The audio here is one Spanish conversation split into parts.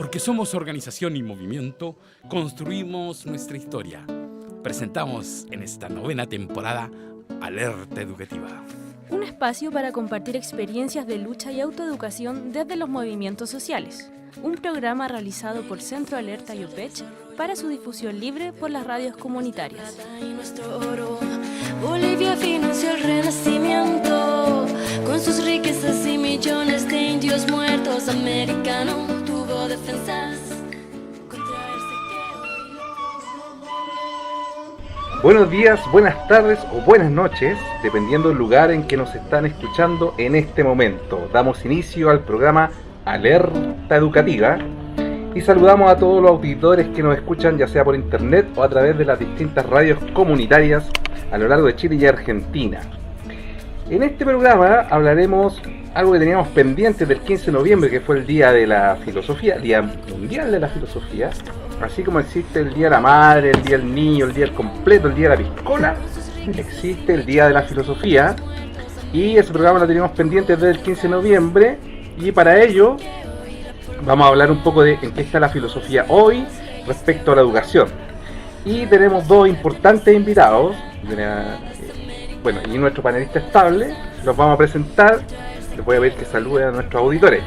Porque somos organización y movimiento, construimos nuestra historia. Presentamos en esta 9ª temporada Alerta Educativa. Un espacio para compartir experiencias de lucha y autoeducación desde los movimientos sociales. Un programa realizado por Centro Alerta y OPECH para su difusión libre por las radios comunitarias. Bolivia financió el renacimiento con sus riquezas y millones de indios muertos. América no tuvo defensas contra el saqueo. Buenos días, buenas tardes o buenas noches, dependiendo del lugar en que nos están escuchando en este momento. Damos inicio al programa Alerta Educativa y saludamos a todos los auditores que nos escuchan ya sea por internet o a través de las distintas radios comunitarias a lo largo de Chile y Argentina. En este programa hablaremos algo que teníamos pendiente del 15 de noviembre, que fue el Día de la Filosofía, Día Mundial de la Filosofía. Así como existe el Día de la Madre, el Día del Niño, el Día del Completo, el Día de la Piscola, existe el Día de la Filosofía. Y ese programa lo teníamos pendiente desde el 15 de noviembre. Y para ello vamos a hablar un poco de en qué está la filosofía hoy respecto a la educación. Y tenemos dos importantes invitados, y nuestro panelista estable. Los vamos a presentar. Les voy a pedir que saluden a nuestros auditores.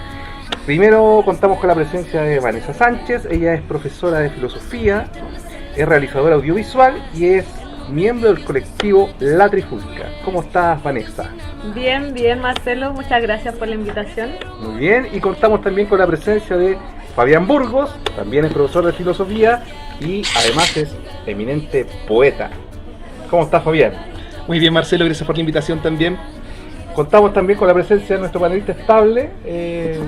Primero contamos con la presencia de Vanessa Sánchez. Ella es profesora de filosofía, es realizadora audiovisual y es miembro del colectivo La Trifulca. ¿Cómo estás, Vanessa? Bien, Marcelo, muchas gracias por la invitación. Muy bien, y contamos también con la presencia de Fabián Burgos, también es profesor de filosofía y además es eminente poeta. ¿Cómo estás, Fabián? Muy bien, Marcelo, gracias por la invitación también. Contamos también con la presencia de nuestro panelista estable, el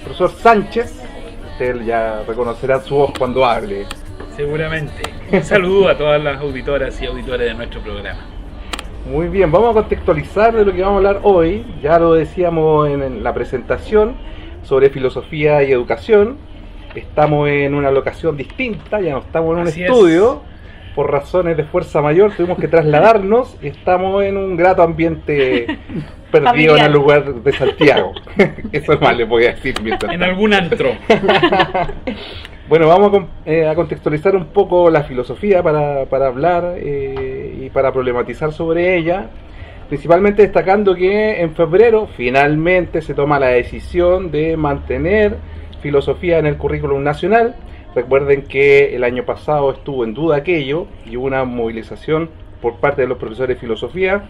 profesor Sánchez. Usted ya reconocerá su voz cuando hable. Seguramente. Un saludo a todas las auditoras y auditores de nuestro programa. Muy bien, vamos a contextualizar de lo que vamos a hablar hoy. Ya lo decíamos en la presentación sobre filosofía y educación. Estamos en una locación distinta, ya no estamos en un estudio. Por razones de fuerza mayor tuvimos que trasladarnos y estamos en un grato ambiente perdido en el lugar de Santiago. Eso es más, les voy a decir mientras en algún antro. Bueno, vamos a contextualizar un poco la filosofía para hablar y para problematizar sobre ella, principalmente destacando que en febrero finalmente se toma la decisión de mantener filosofía en el currículum nacional. Recuerden que el año pasado estuvo en duda aquello y hubo una movilización por parte de los profesores de filosofía,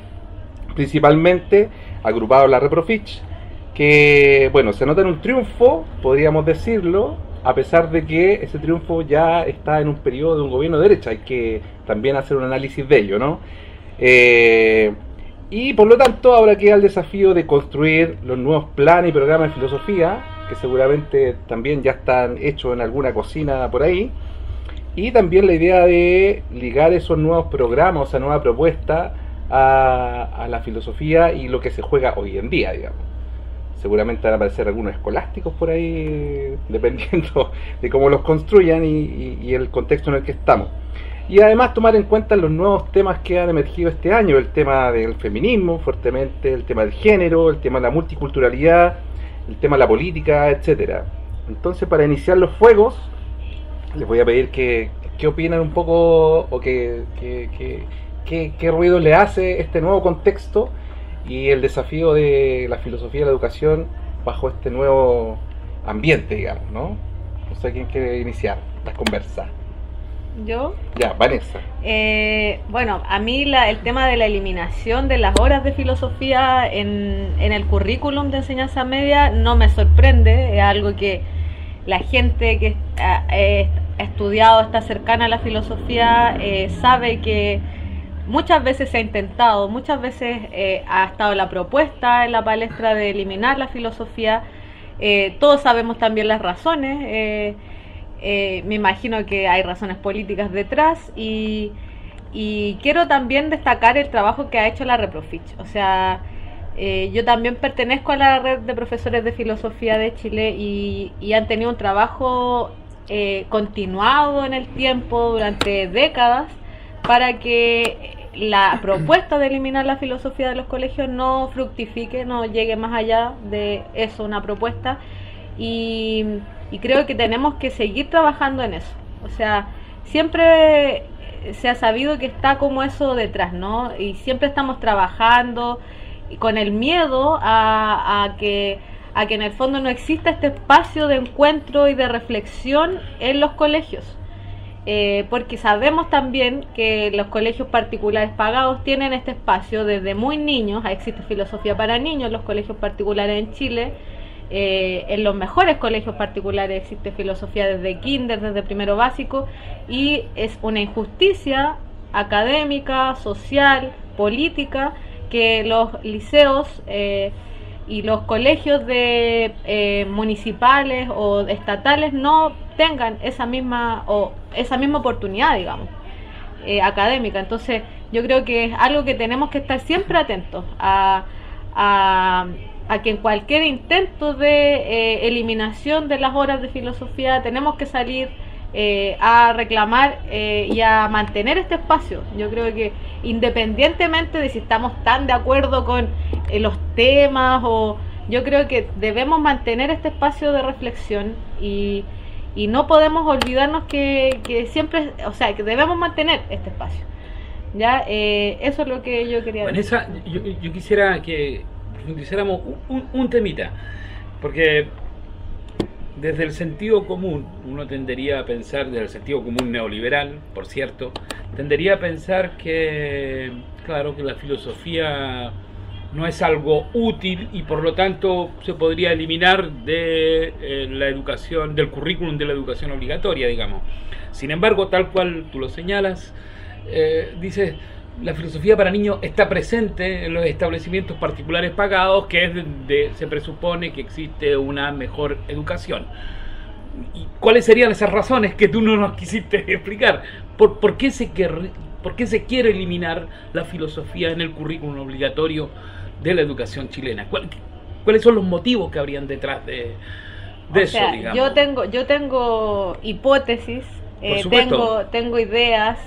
principalmente agrupados en la Reprofich, que se nota en un triunfo, podríamos decirlo, a pesar de que ese triunfo ya está en un periodo de un gobierno de derecha. Hay que también hacer un análisis de ello, ¿no? Y por lo tanto ahora queda el desafío de construir los nuevos planes y programas de filosofía, que seguramente también ya están hechos en alguna cocina por ahí, y también la idea de ligar esos nuevos programas, o sea, nueva propuesta a la filosofía y lo que se juega hoy en día, digamos. Seguramente van a aparecer algunos escolásticos por ahí, dependiendo de cómo los construyan y el contexto en el que estamos. Y además tomar en cuenta los nuevos temas que han emergido este año, el tema del feminismo fuertemente, el tema del género, el tema de la multiculturalidad, el tema de la política, etcétera. Entonces, para iniciar los fuegos, les voy a pedir que opinan un poco o qué ruido le hace este nuevo contexto y el desafío de la filosofía de la educación bajo este nuevo ambiente, digamos, ¿no? No sé quién quiere iniciar las conversas. ¿Yo? Ya, Vanessa. A mí el tema de la eliminación de las horas de filosofía en el currículum de enseñanza media no me sorprende. Es algo que la gente que ha estudiado, está cercana a la filosofía, sabe que muchas veces se ha intentado, muchas veces ha estado la propuesta en la palestra de eliminar la filosofía. Todos sabemos también las razones. Me imagino que hay razones políticas detrás y quiero también destacar el trabajo que ha hecho la Reprofich. O sea, yo también pertenezco a la red de profesores de filosofía de Chile y han tenido un trabajo continuado en el tiempo durante décadas para que la propuesta de eliminar la filosofía de los colegios no fructifique, no llegue más allá de eso, una propuesta. Y y creo que tenemos que seguir trabajando en eso. O sea, siempre se ha sabido que está como eso detrás, ¿no? Y siempre estamos trabajando con el miedo a que en el fondo no exista este espacio de encuentro y de reflexión en los colegios. Porque sabemos también que los colegios particulares pagados tienen este espacio desde muy niños. Existe filosofía para niños en los colegios particulares en Chile. En los mejores colegios particulares existe filosofía desde kinder, desde primero básico, y es una injusticia académica, social, política, que los liceos y los colegios municipales o estatales no tengan esa misma oportunidad, digamos, académica. Entonces yo creo que es algo que tenemos que estar siempre atentos a que en cualquier intento de eliminación de las horas de filosofía tenemos que salir a reclamar y a mantener este espacio. Yo creo que independientemente de si estamos tan de acuerdo con los temas, yo creo que debemos mantener este espacio de reflexión y no podemos olvidarnos que siempre, o sea, que debemos mantener este espacio. Ya, eso es lo que yo quería decir. Vanessa, yo quisiera que profundizáramos un temita, porque desde el sentido común, uno tendería a pensar, desde el sentido común neoliberal, por cierto, tendería a pensar que, claro, que la filosofía no es algo útil y por lo tanto se podría eliminar de la educación, del currículum de la educación obligatoria, digamos. Sin embargo, tal cual tú lo señalas, dices, la filosofía para niños está presente en los establecimientos particulares pagados, que es donde se presupone que existe una mejor educación. ¿Y cuáles serían esas razones que tú no nos quisiste explicar? ¿Por qué se quiere eliminar la filosofía en el currículum obligatorio de la educación chilena? ¿Cuáles son los motivos que habrían detrás de eso, digamos? Yo tengo hipótesis, tengo ideas.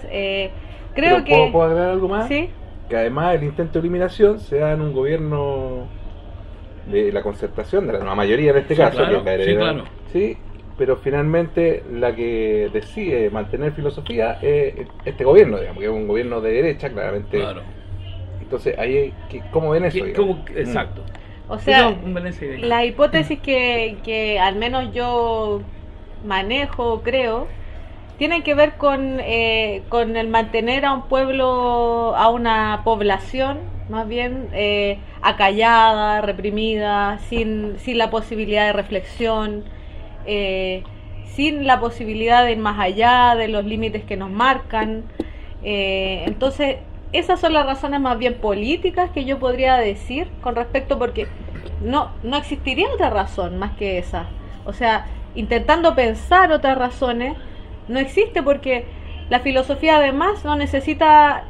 Creo que ¿Puedo agregar algo más? Sí. Que además el intento de eliminación se da en un gobierno de la concertación, de la mayoría en este caso, claro, que es la claro. Sí, pero finalmente la que decide mantener filosofía es este gobierno, digamos, que es un gobierno de derecha, claramente. Claro. Entonces, ahí, ¿cómo ven eso? Exacto. O sea, la hipótesis que al menos yo manejo, creo, tienen que ver con el mantener a un pueblo, a una población más bien acallada, reprimida, sin la posibilidad de reflexión, sin la posibilidad de ir más allá de los límites que nos marcan. Entonces, esas son las razones más bien políticas que yo podría decir con respecto, porque no existiría otra razón más que esa. O sea, intentando pensar otras razones, no existe, porque la filosofía además no necesita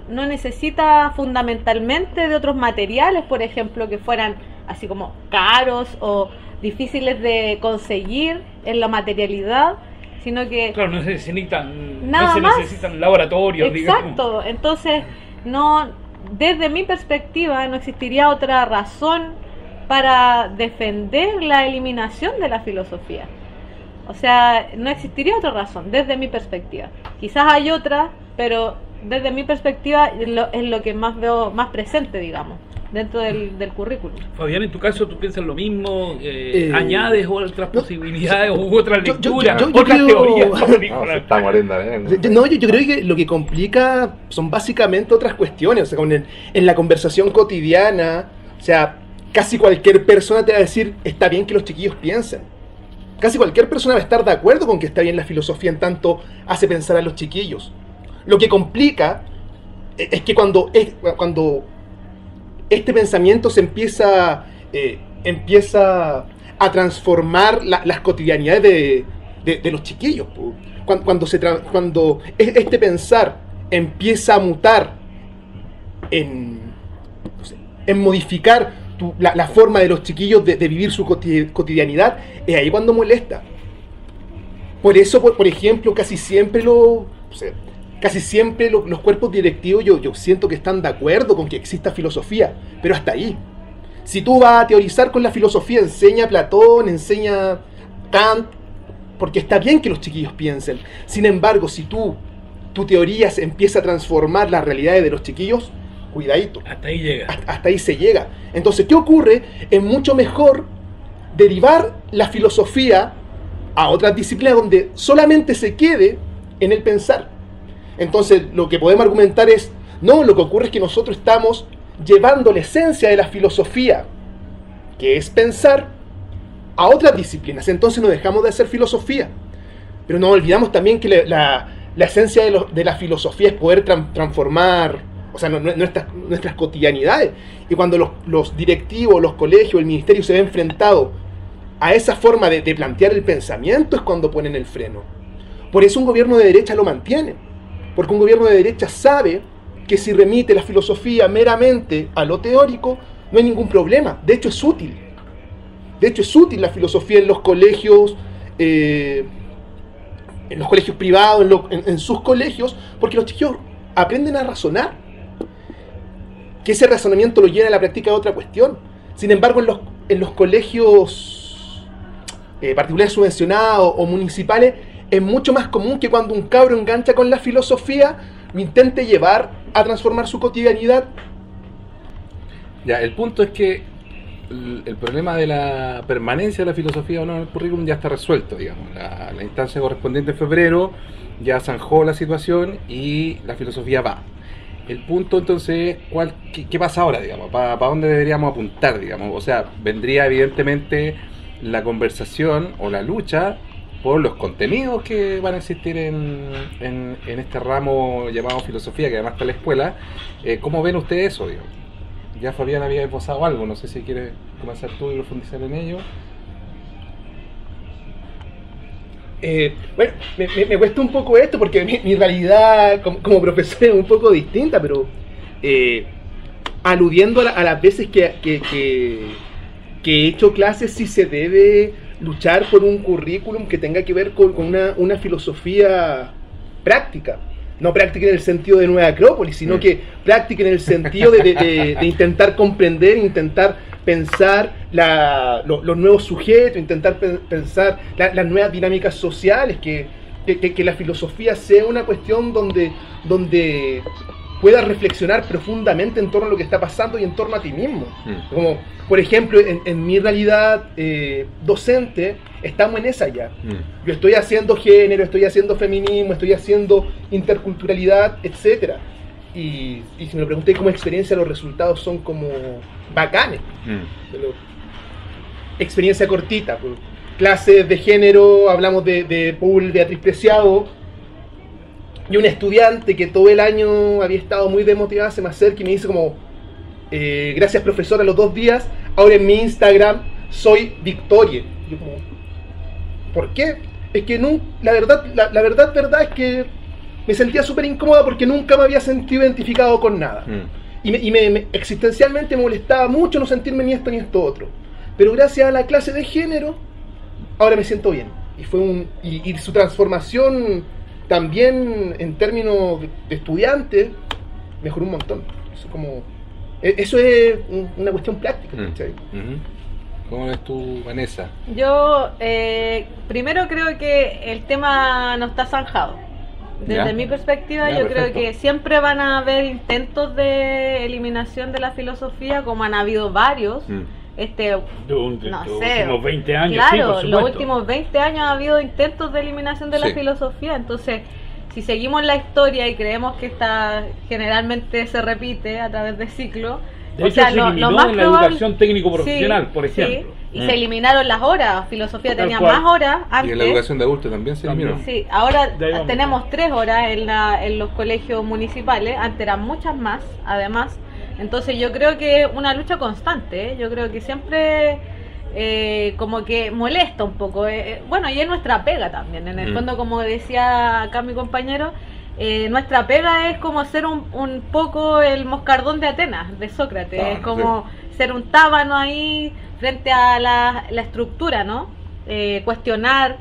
fundamentalmente de otros materiales, por ejemplo, que fueran así como caros o difíciles de conseguir en la materialidad, sino que claro, no se necesitan laboratorios, exacto, digamos. Entonces desde mi perspectiva no existiría otra razón para defender la eliminación de la filosofía. O sea, no existiría otra razón, desde mi perspectiva. Quizás hay otra, pero desde mi perspectiva es lo que más veo más presente, digamos, dentro del currículum. Fabián, en tu caso, ¿tú piensas lo mismo? ¿Añades otras posibilidades u otras lecturas? ¿Otras teorías? Yo creo que lo que complica son básicamente otras cuestiones. O sea, en la conversación cotidiana, o sea, casi cualquier persona te va a decir, está bien que los chiquillos piensen. Casi cualquier persona va a estar de acuerdo con que está bien la filosofía en tanto hace pensar a los chiquillos. Lo que complica es que cuando este pensamiento se empieza a transformar las cotidianidades de los chiquillos. Cuando este pensar empieza a mutar en modificar la forma de los chiquillos de vivir su cotidianidad, es ahí cuando molesta. Por eso, por ejemplo, casi siempre los cuerpos directivos yo siento que están de acuerdo con que exista filosofía, pero hasta ahí. Si tú vas a teorizar con la filosofía, enseña Platón, enseña Kant, porque está bien que los chiquillos piensen. Sin embargo, si tu teoría empieza a transformar las realidades de los chiquillos, cuidadito. Hasta ahí llega. Hasta ahí se llega. Entonces, ¿qué ocurre? Es mucho mejor derivar la filosofía a otras disciplinas donde solamente se quede en el pensar. Entonces, lo que podemos argumentar es, no, lo que ocurre es que nosotros estamos llevando la esencia de la filosofía, que es pensar, a otras disciplinas. Entonces nos dejamos de hacer filosofía. Pero no olvidamos también que la esencia de la filosofía es poder transformar, o sea, nuestras cotidianidades. Y cuando los directivos, los colegios, el ministerio se ven enfrentados a esa forma de plantear el pensamiento, es cuando ponen el freno. Por eso un gobierno de derecha lo mantiene. Porque un gobierno de derecha sabe que si remite la filosofía meramente a lo teórico, no hay ningún problema. De hecho, es útil. De hecho, es útil la filosofía en los colegios privados, en sus colegios, porque los chicos aprenden a razonar. Que ese razonamiento lo lleva a la práctica de otra cuestión. Sin embargo, en los colegios particulares subvencionados o municipales, es mucho más común que cuando un cabro engancha con la filosofía, lo intente llevar a transformar su cotidianidad. Ya, el punto es que el problema de la permanencia de la filosofía o no en el currículum ya está resuelto, digamos. La instancia correspondiente en febrero ya zanjó la situación y la filosofía va. El punto entonces, ¿qué pasa ahora, digamos? ¿Para dónde deberíamos apuntar, digamos? O sea, vendría evidentemente la conversación o la lucha por los contenidos que van a existir en este ramo llamado filosofía, que además está en la escuela. ¿Cómo ven ustedes eso, digamos? Ya Fabián había esbozado algo, no sé si quieres comenzar tú y profundizar en ello. Bueno, me cuesta un poco esto porque mi realidad como profesor es un poco distinta, pero aludiendo a las veces que he hecho clases, sí se debe luchar por un currículum que tenga que ver con una filosofía práctica. No práctica en el sentido de Nueva Acrópolis, sino que práctica en el sentido de intentar comprender, intentar pensar los nuevos sujetos, intentar pensar las nuevas dinámicas sociales, que la filosofía sea una cuestión donde puedas reflexionar profundamente en torno a lo que está pasando y en torno a ti mismo. Como, por ejemplo, en mi realidad docente, estamos en esa ya. Yo estoy haciendo género, estoy haciendo feminismo, estoy haciendo interculturalidad, etcétera. Y si me lo pregunté como experiencia, los resultados son como bacanes. Experiencia cortita, pues. Clases de género, hablamos de Paul Beatriz Preciado, y un estudiante que todo el año había estado muy desmotivada se me acerca y me dice como, gracias profesora, a los 2 días, ahora en mi Instagram soy Victoria. Yo como, ¿por qué? Es que la verdad es que me sentía súper incómoda porque nunca me había sentido identificado con nada. Y existencialmente me molestaba mucho no sentirme ni esto ni esto otro. Pero gracias a la clase de género, ahora me siento bien. Y su transformación también en términos de estudiante mejoró un montón. Eso es una cuestión práctica. ¿Cómo ves tú, Vanessa? Yo primero creo que el tema no está zanjado. Desde mi perspectiva, yo creo que siempre van a haber intentos de eliminación de la filosofía, como han habido varios. Últimos 20 años. Claro, sí, los últimos 20 años ha habido intentos de eliminación de la filosofía. Entonces, si seguimos la historia y creemos que esta generalmente se repite a través de ciclos, de hecho, se eliminó en la educación técnico-profesional, por ejemplo. Y se eliminaron las horas. Filosofía tenía más horas antes. Y en la educación de adultos también se eliminó. Sí, ahora tenemos 3 horas en los colegios municipales. Antes eran muchas más, además. Entonces yo creo que es una lucha constante. Yo creo que siempre como que molesta un poco. Bueno, y es nuestra pega también. En el fondo, como decía acá mi compañero, nuestra pega es como ser un poco el moscardón de Atenas, de Sócrates. Es como ser un tábano ahí frente a la estructura, ¿no? Cuestionar.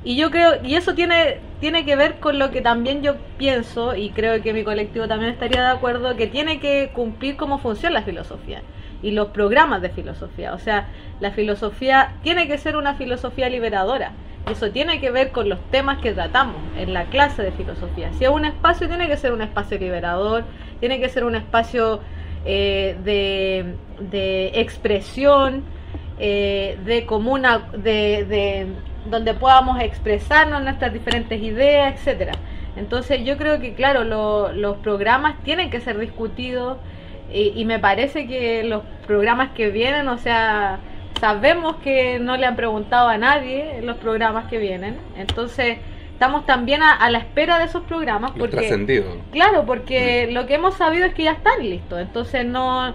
Y yo creo, y eso tiene que ver con lo que también yo pienso, y creo que mi colectivo también estaría de acuerdo, que tiene que cumplir como función la filosofía. y los programas de filosofía. O sea, la filosofía tiene que ser una filosofía liberadora. Eso tiene que ver con los temas que tratamos en la clase de filosofía. Si es un espacio, tiene que ser un espacio liberador, tiene que ser un espacio de expresión, de comuna, de donde podamos expresarnos nuestras diferentes ideas, etcétera. Entonces yo creo que, claro, los programas tienen que ser discutidos y me parece que los programas que vienen, o sea, sabemos que no le han preguntado a nadie los programas que vienen, entonces estamos también a la espera de esos programas. Los porque trascendidos. Claro, porque lo que hemos sabido es que ya están listos, entonces no,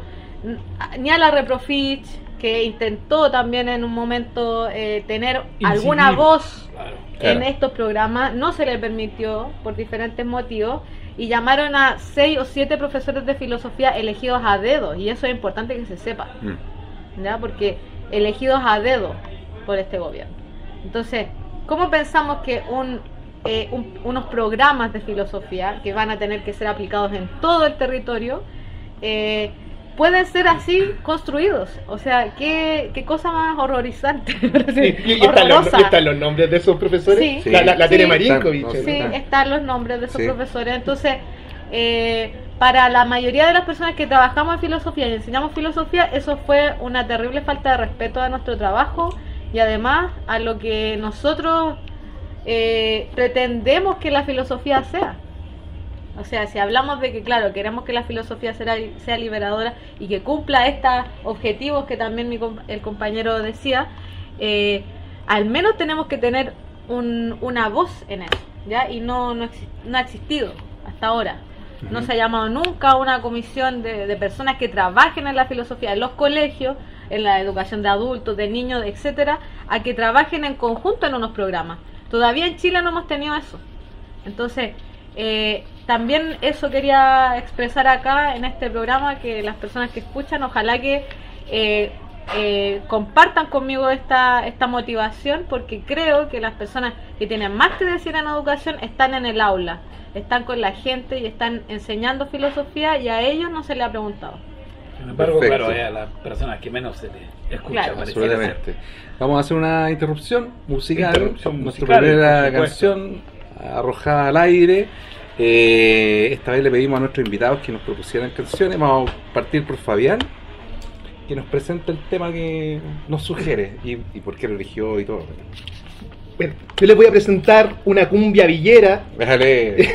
ni a la Reprofich, que intentó también en un momento tener alguna voz en estos programas, no se le permitió por diferentes motivos, y llamaron a 6 o 7 profesores de filosofía elegidos a dedo, y eso es importante que se sepa, ¿ya? Porque elegidos a dedo por este gobierno. Entonces, ¿cómo pensamos que unos programas de filosofía que van a tener que ser aplicados en todo el territorio pueden ser así construidos? O sea, qué cosa más horrorizante. Y están los nombres de esos profesores. Sí, la Tere Marinkovic. Sí, están los nombres de esos profesores. Entonces, para la mayoría de las personas que trabajamos en filosofía y enseñamos filosofía, eso fue una terrible falta de respeto a nuestro trabajo y además a lo que nosotros pretendemos que la filosofía sea. O sea, si hablamos de que, claro, queremos que la filosofía sea liberadora y que cumpla estos objetivos que también el compañero decía, al menos tenemos que tener una voz en eso, ¿ya? Y no ha existido hasta ahora. No se ha llamado nunca a una comisión de personas que trabajen en la filosofía en los colegios, en la educación de adultos, de niños, etcétera, a que trabajen en conjunto en unos programas. Todavía en Chile no hemos tenido eso. Entonces, también eso quería expresar acá en este programa, que las personas que escuchan, ojalá que compartan conmigo esta motivación, porque creo que las personas que tienen más que decir en educación están en el aula, están con la gente y están enseñando filosofía, y a ellos no se les ha preguntado. Sin embargo, Perfecto. claro, es a las personas que menos se les escucha. Claro. Absolutamente. Vamos a hacer una interrupción musical. Interrupción Nuestra musical, primera por supuesto. canción arrojada al aire. Esta vez le pedimos a nuestros invitados que nos propusieran canciones. Vamos a partir por Fabián, que nos presenta el tema que nos sugiere y por qué lo eligió y todo. Bueno, yo les voy a presentar una cumbia villera Déjale.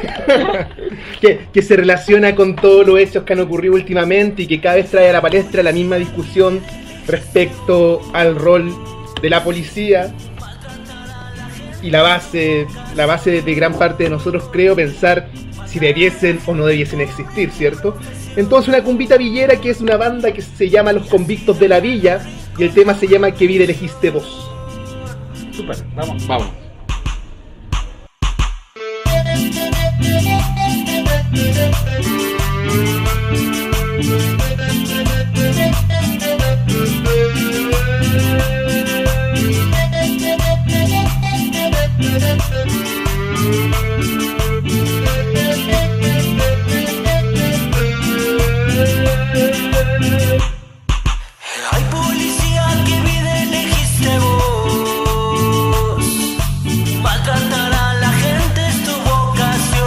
que se relaciona con todos los hechos que han ocurrido últimamente y que cada vez trae a la palestra la misma discusión respecto al rol de la policía y la base de gran parte de nosotros, creo, pensar si debiesen o no debiesen existir, ¿cierto? Entonces, una cumbita villera, que es una banda que se llama Los Convictos de la Villa, y el tema se llama ¿Qué vida elegiste vos? Súper, vamos. Vamos. Ay, policía, ¿qué vida elegiste vos? Maltratar a la gente es tu vocación.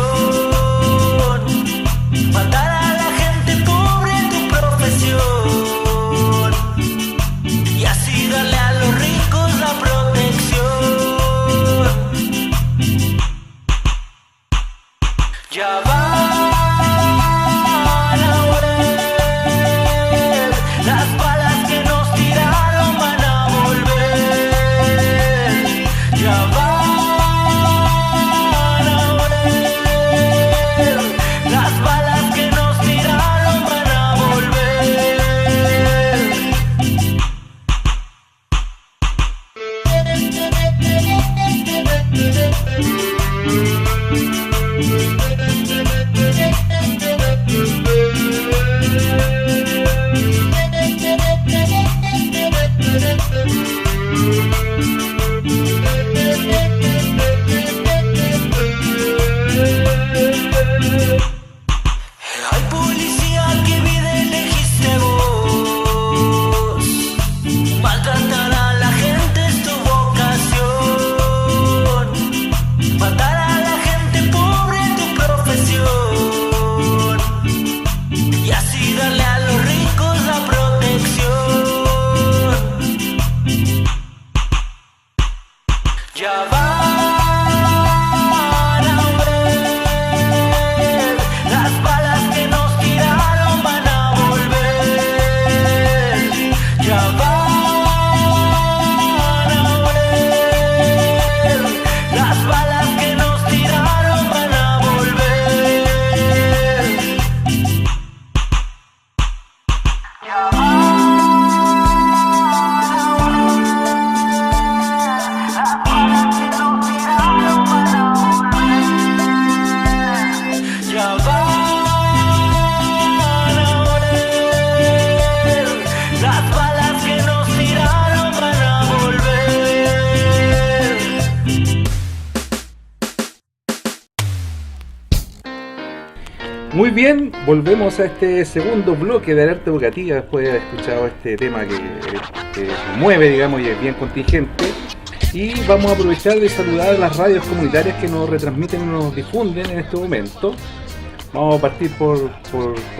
Muy bien, volvemos a este segundo bloque de Alerta Educativa después de haber escuchado este tema que mueve, digamos, y es bien contingente. Y vamos a aprovechar de saludar a las radios comunitarias que nos retransmiten y nos difunden en este momento. Vamos a partir por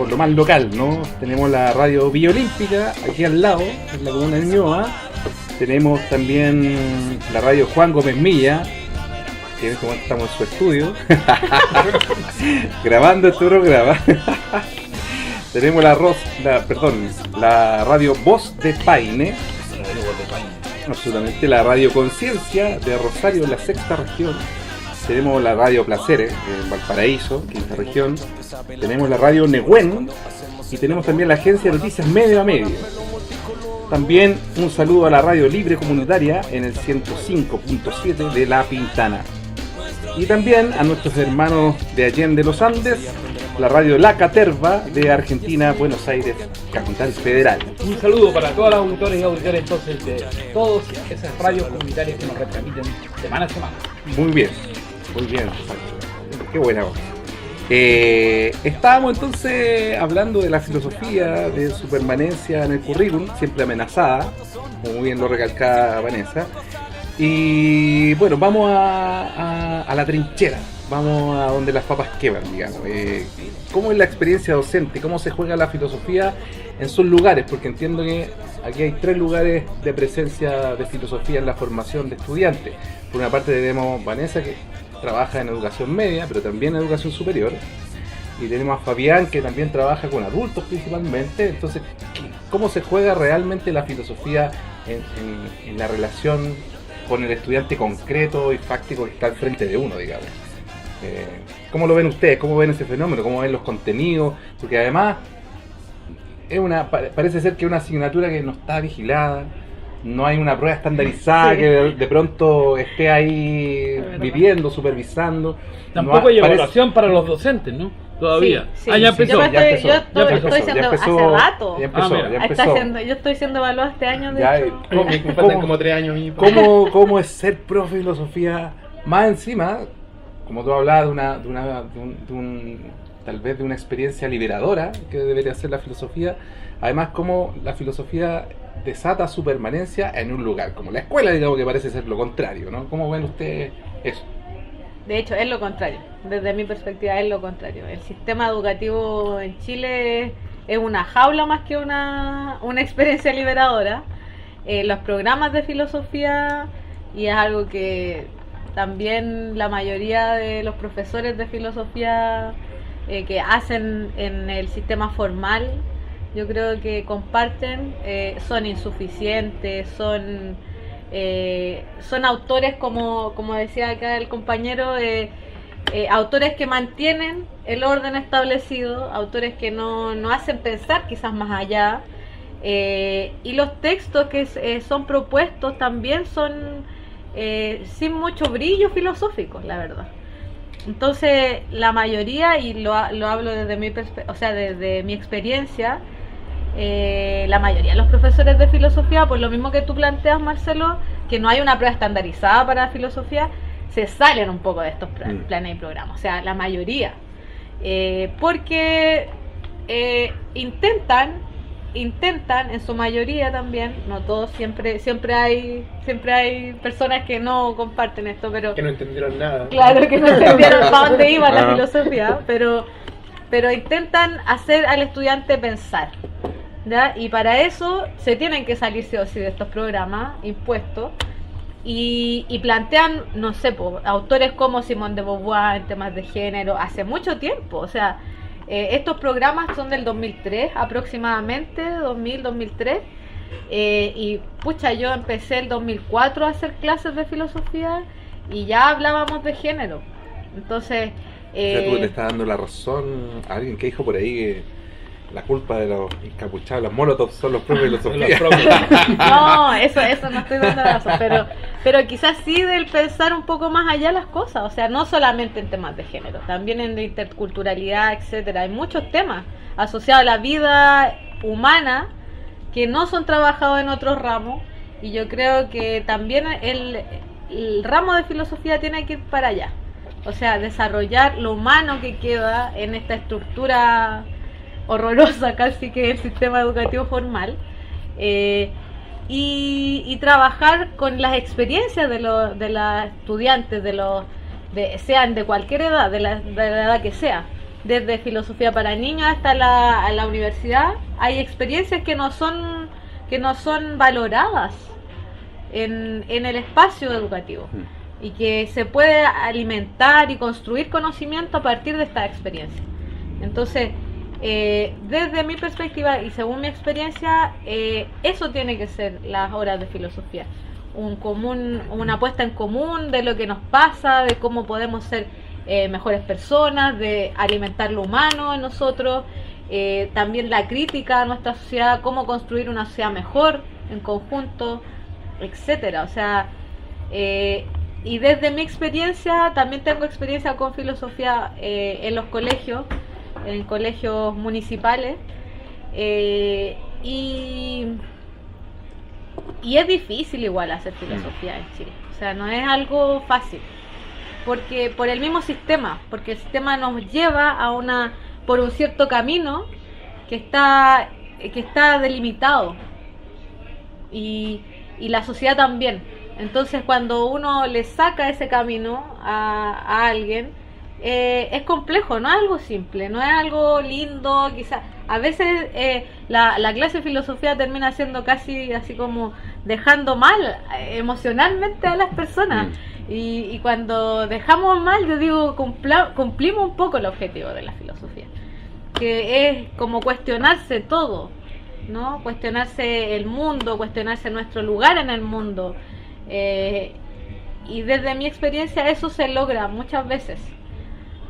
lo más local, ¿no? Tenemos la radio Villa Olímpica, aquí al lado, en la comuna de Ñuñoa. Tenemos también la radio Juan Gómez Milla, que en este momento estamos en su estudio, grabando este programa. Tenemos la radio Voz de Paine. Absolutamente, la radio Conciencia de Rosario, en la sexta región. Tenemos la radio Placeres en Valparaíso, quinta región. Tenemos la radio Nehuen y tenemos también la agencia de noticias Medio a Medio. También un saludo a la radio Libre Comunitaria en el 105.7 de La Pintana. Y también a nuestros hermanos de Allende los Andes, la radio La Caterva de Argentina, Buenos Aires, capital federal. Un saludo para todos los auditores y auditores entonces de todas esas radios comunitarias que nos retransmiten semana a semana. Muy bien, qué buena voz. Estábamos entonces hablando de la filosofía, de su permanencia en el currículum, siempre amenazada, como muy bien lo recalcaba Vanessa. Y bueno, vamos a la trinchera, vamos a donde las papas queman, digamos. ¿Cómo es la experiencia docente? ¿Cómo se juega la filosofía en sus lugares? Porque entiendo que aquí hay 3 lugares de presencia de filosofía en la formación de estudiantes. Por una parte tenemos Vanessa, que trabaja en educación media, pero también en educación superior. Y tenemos a Fabián, que también trabaja con adultos principalmente. Entonces, ¿cómo se juega realmente la filosofía en la relación con el estudiante concreto y fáctico que está al frente de uno, digamos? ¿Cómo lo ven ustedes? ¿Cómo ven ese fenómeno? ¿Cómo ven los contenidos? Porque además parece ser que es una asignatura que no está vigilada, no hay una prueba estandarizada, sí, que de pronto esté ahí viviendo, supervisando. Tampoco hay evaluación para los docentes, ¿no? Todavía. Sí. Ya empezó. Yo estoy siendo hace rato. Ya empezó. Yo estoy siendo evaluado este año, de hecho. Me faltan como 3 años. ¿Cómo es ser profe de filosofía? Más encima, como tú hablabas tal vez de una experiencia liberadora que debería ser la filosofía. Además, cómo la filosofía desata su permanencia en un lugar como la escuela, digamos, que parece ser lo contrario, ¿no? ¿Cómo ven ustedes eso? De hecho, es lo contrario. Desde mi perspectiva, es lo contrario. El sistema educativo en Chile es una jaula más que una experiencia liberadora. Los programas de filosofía, y es algo que también la mayoría de los profesores de filosofía que hacen en el sistema formal, yo creo que comparten, son insuficientes, son autores, como decía acá el compañero, autores que mantienen el orden establecido, autores que no hacen pensar quizás más allá, y los textos que son propuestos también son sin mucho brillo filosófico, la verdad. Entonces la mayoría, y lo hablo desde desde mi experiencia, la mayoría de los profesores de filosofía, por lo mismo que tú planteas, Marcelo, que no hay una prueba estandarizada para filosofía, se salen un poco de estos planes y programas, o sea, la mayoría, porque intentan en su mayoría también, no todos, siempre hay personas que no comparten esto, pero que no entendieron nada. Claro, que no entendieron para dónde iba la filosofía, pero intentan hacer al estudiante pensar, ¿ya? Y para eso se tienen que salir sí o sí de estos programas impuestos y plantean, no sé, autores como Simone de Beauvoir en temas de género hace mucho tiempo, o sea, estos programas son del 2003 aproximadamente, 2003, y pucha, yo empecé el 2004 a hacer clases de filosofía y ya hablábamos de género. Entonces o sea, tú le estás dando la razón a alguien que dijo por ahí que la culpa de los encapuchados, los Molotov, son los propios de filosofía. No, eso no estoy dando la razón, pero quizás sí del pensar un poco más allá las cosas, o sea, no solamente en temas de género, también en de interculturalidad, etcétera. Hay muchos temas asociados a la vida humana que no son trabajados en otros ramos, y yo creo que también el ramo de filosofía tiene que ir para allá, O sea, desarrollar lo humano que queda en esta estructura horrorosa casi que el sistema educativo formal, y trabajar con las experiencias de los estudiantes, sean de cualquier edad, de la edad que sea, desde filosofía para niños hasta la universidad. Hay experiencias que no son valoradas en el espacio educativo, y que se puede alimentar y construir conocimiento a partir de esta experiencia. Entonces, desde mi perspectiva y según mi experiencia, eso tiene que ser las horas de filosofía, una puesta en común de lo que nos pasa, de cómo podemos ser mejores personas, de alimentar lo humano en nosotros, también la crítica a nuestra sociedad, cómo construir una sociedad mejor en conjunto, etcétera. O sea, y desde mi experiencia, también tengo experiencia con filosofía en los colegios, en colegios municipales, y es difícil igual hacer filosofía en Chile. O sea, no es algo fácil, porque por el mismo sistema, porque el sistema nos lleva por un cierto camino que está delimitado, y la sociedad también. Entonces, cuando uno le saca ese camino a alguien, es complejo, no es algo simple, no es algo lindo. Quizás a veces la clase de filosofía termina siendo casi así como dejando mal emocionalmente a las personas, y cuando dejamos mal, yo digo, cumplimos un poco el objetivo de la filosofía, que es como cuestionarse todo, ¿no? Cuestionarse el mundo, cuestionarse nuestro lugar en el mundo, y desde mi experiencia eso se logra muchas veces,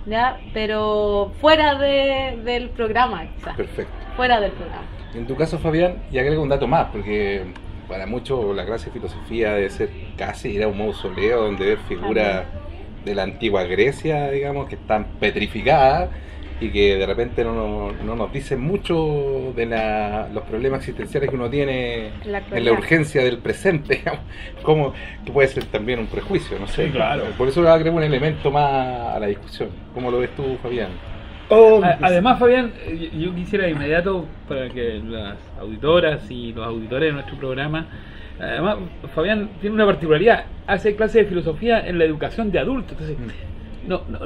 ¿ya? Pero fuera del programa, quizás. Perfecto. Fuera del programa. En tu caso, Fabián, y agrego un dato más, porque para muchos la clase de filosofía debe ser casi ir a un mausoleo donde ver figuras de la antigua Grecia, digamos, que están petrificadas y que de repente no nos dicen mucho de los problemas existenciales que uno tiene en la urgencia del presente, digamos, como que puede ser también un prejuicio, no sé. Sí, claro. Por eso agrego un elemento más a la discusión. ¿Cómo lo ves tú, Fabián? Además, Fabián, yo quisiera de inmediato, para que las auditoras y los auditores de nuestro programa, además, Fabián tiene una particularidad, hace clases de filosofía en la educación de adultos. Entonces,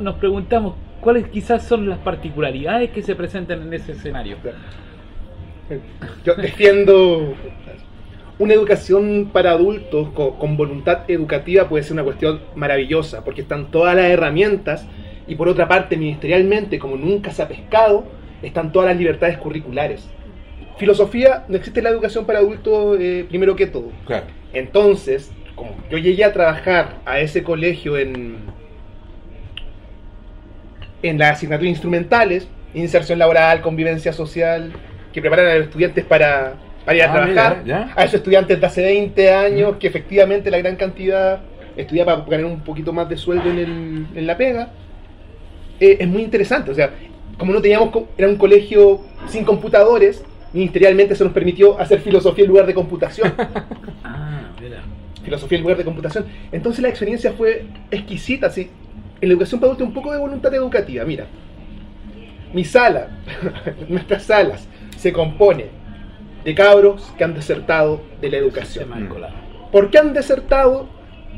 nos preguntamos cuáles quizás son las particularidades que se presentan en ese escenario. Yo defiendo una educación para adultos con voluntad educativa, puede ser una cuestión maravillosa, porque están todas las herramientas. Y por otra parte, ministerialmente, como nunca se ha pescado, están todas las libertades curriculares. Filosofía, no existe la educación para adultos, primero que todo. Claro. Entonces, como yo llegué a trabajar a ese colegio en las asignaturas instrumentales, inserción laboral, convivencia social, que preparan a los estudiantes para ir a trabajar, mira, a esos estudiantes de hace 20 años, que efectivamente la gran cantidad estudia para ganar un poquito más de sueldo en la pega. Es muy interesante, o sea, como no teníamos, era un colegio sin computadores, ministerialmente se nos permitió hacer filosofía en lugar de computación. Mira. Filosofía en lugar de computación. Entonces la experiencia fue exquisita, ¿sí? En la educación para adultos un poco de voluntad educativa. Mira, mi sala, nuestras salas, se compone de cabros que han desertado de la educación. ¿Por qué han desertado?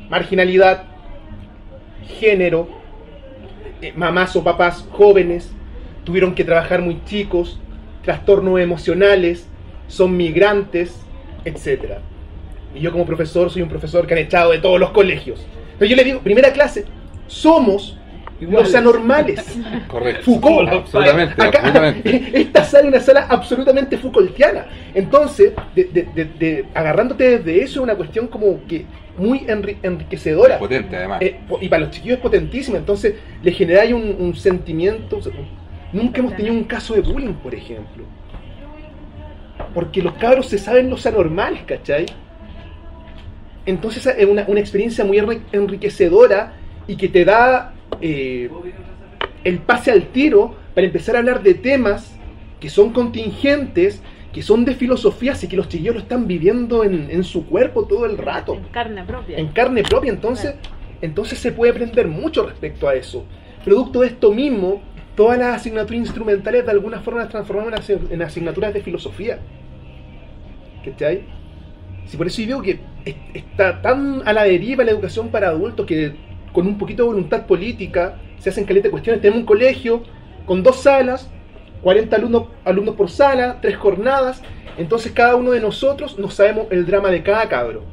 Marginalidad, género, mamás o papás jóvenes, tuvieron que trabajar muy chicos, trastornos emocionales, son migrantes, etc. Y yo como profesor soy un profesor que han echado de todos los colegios. Entonces yo le digo, primera clase, somos los anormales. Correcto. Foucault. Absolutamente, Acá, absolutamente. esta sala es una sala absolutamente Foucaultiana. Entonces, agarrándote desde eso, es una cuestión como que muy enriquecedora. Potente, además. Y para los chiquillos es potentísima. Entonces, le generáis un sentimiento. O sea, nunca hemos tenido un caso de bullying, por ejemplo. Porque los cabros se saben los anormales, ¿cachai? Entonces, es una experiencia muy enriquecedora y que te da el pase al tiro para empezar a hablar de temas que son contingentes, que son de filosofía, así que los chiquillos lo están viviendo en su cuerpo todo el rato. En carne propia. En carne propia, entonces Entonces se puede aprender mucho respecto a eso. Producto de esto mismo, todas las asignaturas instrumentales de alguna forma las transformamos en asignaturas de filosofía. ¿Cachai? Si por eso yo digo que está tan a la deriva la educación para adultos que con un poquito de voluntad política se hacen caleta de cuestiones. Tenemos un colegio con 2 salas, 40 alumnos por sala, 3 jornadas. Entonces cada uno de nosotros nos sabemos el drama de cada cabro.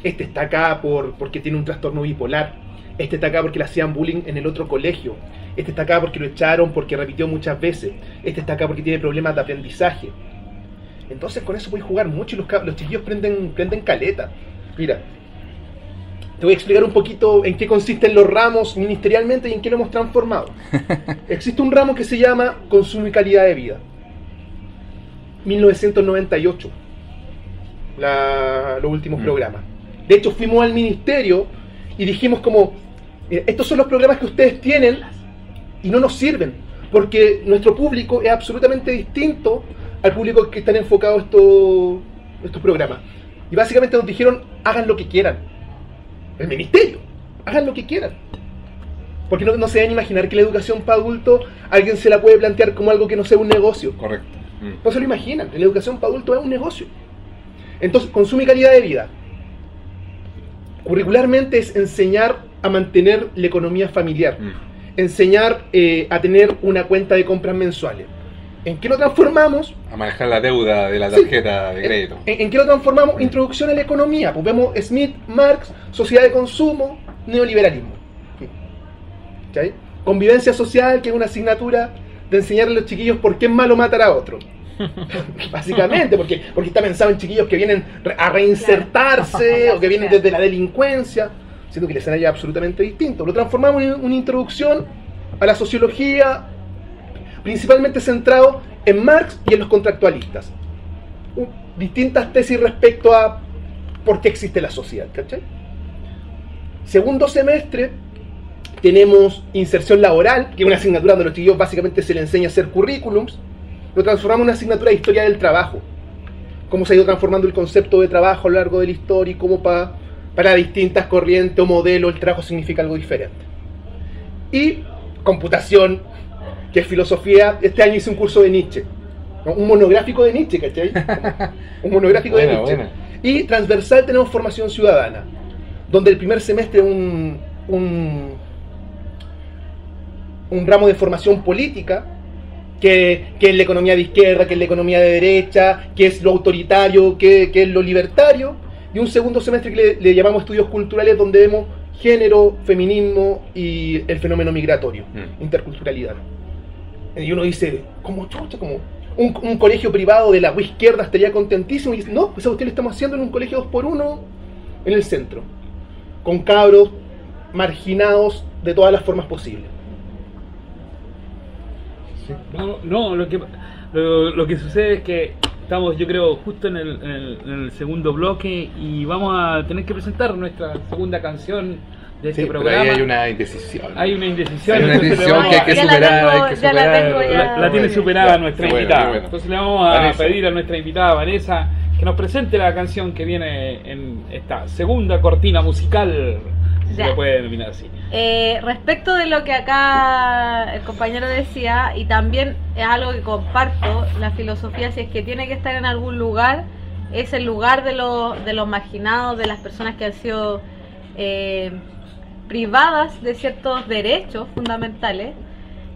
Este está acá porque tiene un trastorno bipolar. Este está acá porque le hacían bullying en el otro colegio. Este está acá porque lo echaron porque repitió muchas veces. Este está acá porque tiene problemas de aprendizaje. Entonces con eso puedes jugar mucho y los chiquillos prenden caleta. Mira, te voy a explicar un poquito en qué consisten los ramos ministerialmente y en qué lo hemos transformado. Existe un ramo que se llama Consumo y Calidad de Vida. 1998. Los últimos programas. De hecho, fuimos al ministerio y dijimos como, estos son los programas que ustedes tienen y no nos sirven, porque nuestro público es absolutamente distinto al público que están enfocados estos programas. Y básicamente nos dijeron, hagan lo que quieran. El ministerio, hagan lo que quieran. Porque no se deben imaginar que la educación para adultos alguien se la puede plantear como algo que no sea un negocio. Correcto. No se lo imaginan, la educación para adultos es un negocio. Entonces, consumo y calidad de vida. Curricularmente es enseñar a mantener la economía familiar. Enseñar a tener una cuenta de compras mensuales. ¿En qué lo transformamos? A manejar la deuda de la tarjeta de crédito. ¿En qué lo transformamos? Introducción a la economía. Pues vemos Smith, Marx, sociedad de consumo, neoliberalismo. ¿Okay? Convivencia social, que es una asignatura de enseñarle a los chiquillos por qué es malo matar a otro. Básicamente, porque está pensado en chiquillos que vienen a reinsertarse, claro, o que vienen desde la delincuencia, siendo que el escenario es absolutamente distinto. Lo transformamos en una introducción a la sociología, principalmente centrado en Marx y en los contractualistas. Distintas tesis respecto a por qué existe la sociedad, ¿cachai? Segundo semestre tenemos inserción laboral, que es una asignatura donde a los chiquillos básicamente se les enseña a hacer currículums. Lo transformamos en una asignatura de historia del trabajo. Cómo se ha ido transformando el concepto de trabajo a lo largo de la historia y cómo para distintas corrientes o modelos el trabajo significa algo diferente. Y computación, que es filosofía. Este año hice un curso de Nietzsche, ¿no? Un monográfico de Nietzsche, ¿cachai? Un monográfico de Nietzsche. Buena. Y transversal tenemos formación ciudadana, donde el primer semestre un ramo de formación política, que es la economía de izquierda, que es la economía de derecha, que es lo autoritario, que es lo libertario, y un segundo semestre que le llamamos estudios culturales, donde vemos género, feminismo y el fenómeno migratorio, interculturalidad. Y uno dice, ¿cómo chucha? Como un colegio privado de la izquierda estaría contentísimo, y dice, no, pues a usted lo estamos haciendo en un colegio 2x1 en el centro, con cabros marginados de todas las formas posibles. No, lo que sucede es que estamos, yo creo, justo en el segundo bloque y vamos a tener que presentar nuestra segunda canción de este programa. Pero ahí hay una indecisión. Hay una indecisión que hay que superar. La tiene superada nuestra invitada. Bueno. Entonces le vamos a pedir a nuestra invitada Vanessa que nos presente la canción que viene en esta segunda cortina musical, si se le puede denominar así. Respecto de lo que acá el compañero decía, y también es algo que comparto, la filosofía, si es que tiene que estar en algún lugar, es el lugar de los marginados, de las personas que han sido privadas de ciertos derechos fundamentales.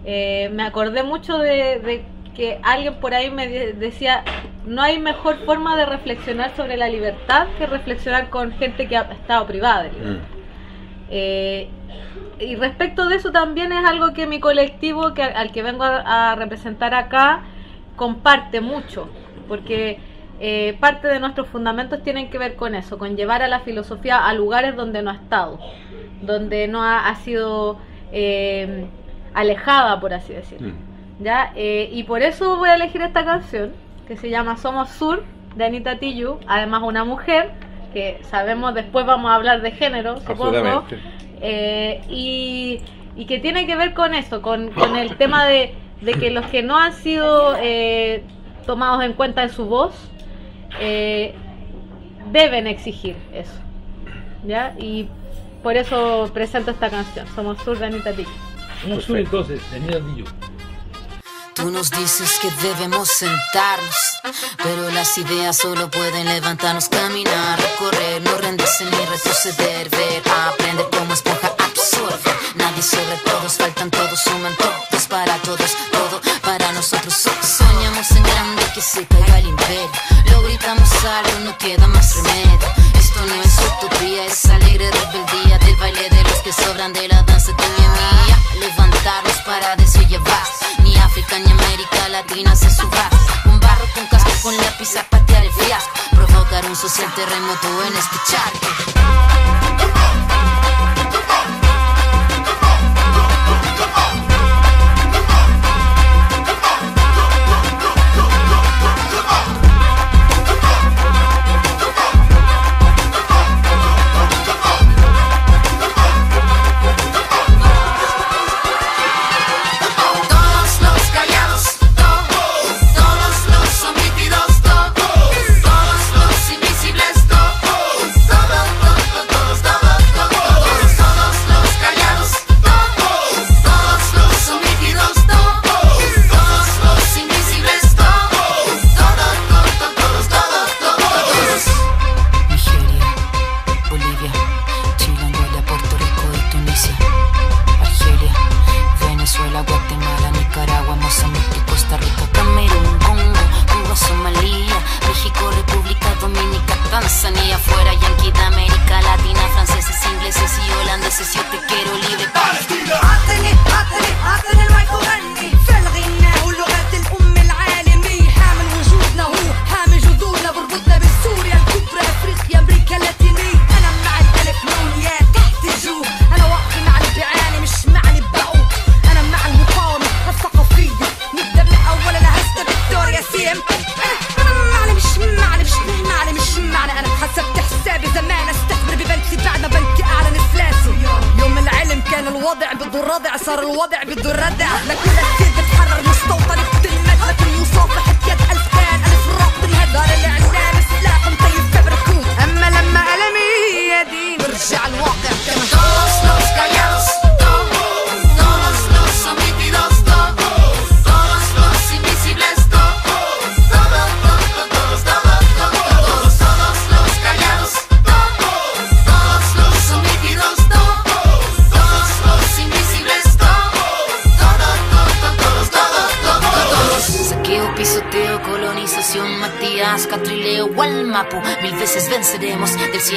Me acordé mucho de que alguien por ahí me decía, no hay mejor forma de reflexionar sobre la libertad que reflexionar con gente que ha estado privada de libertad. Y respecto de eso también es algo que mi colectivo, al que vengo a representar acá, comparte mucho, porque parte de nuestros fundamentos tienen que ver con eso, con llevar a la filosofía a lugares donde no ha estado, donde no ha sido alejada, por así decirlo. ¿Ya? Y por eso voy a elegir esta canción, que se llama Somos Sur, de Anita Tijoux, además una mujer, que sabemos después vamos a hablar de género, supongo, y que tiene que ver con eso, con el tema de que los que no han sido tomados en cuenta en su voz deben exigir eso, ¿ya? Y por eso presento esta canción. Somos Sur de Anita Tijoux. Somos Sur entonces, de Anita Tijoux. Tú nos dices que debemos sentarnos, pero las ideas solo pueden levantarnos, caminar, recorrer, no rendirse ni retroceder, ver, aprender como esponja, absorber. Nadie sobre todos, faltan todos, suman todos para todos, todo para nosotros. Soñamos en grande que se caiga el imperio, lo gritamos algo, no queda más remedio. Esto no es utopía, es alegre rebeldía del baile de los que sobran de la danza tuya y mía. Levantarnos para de eso llevar, ni África ni América Latina se suba. Un barro con casco, con lápiz a patear el fiasco, provocar un social terremoto en este charco.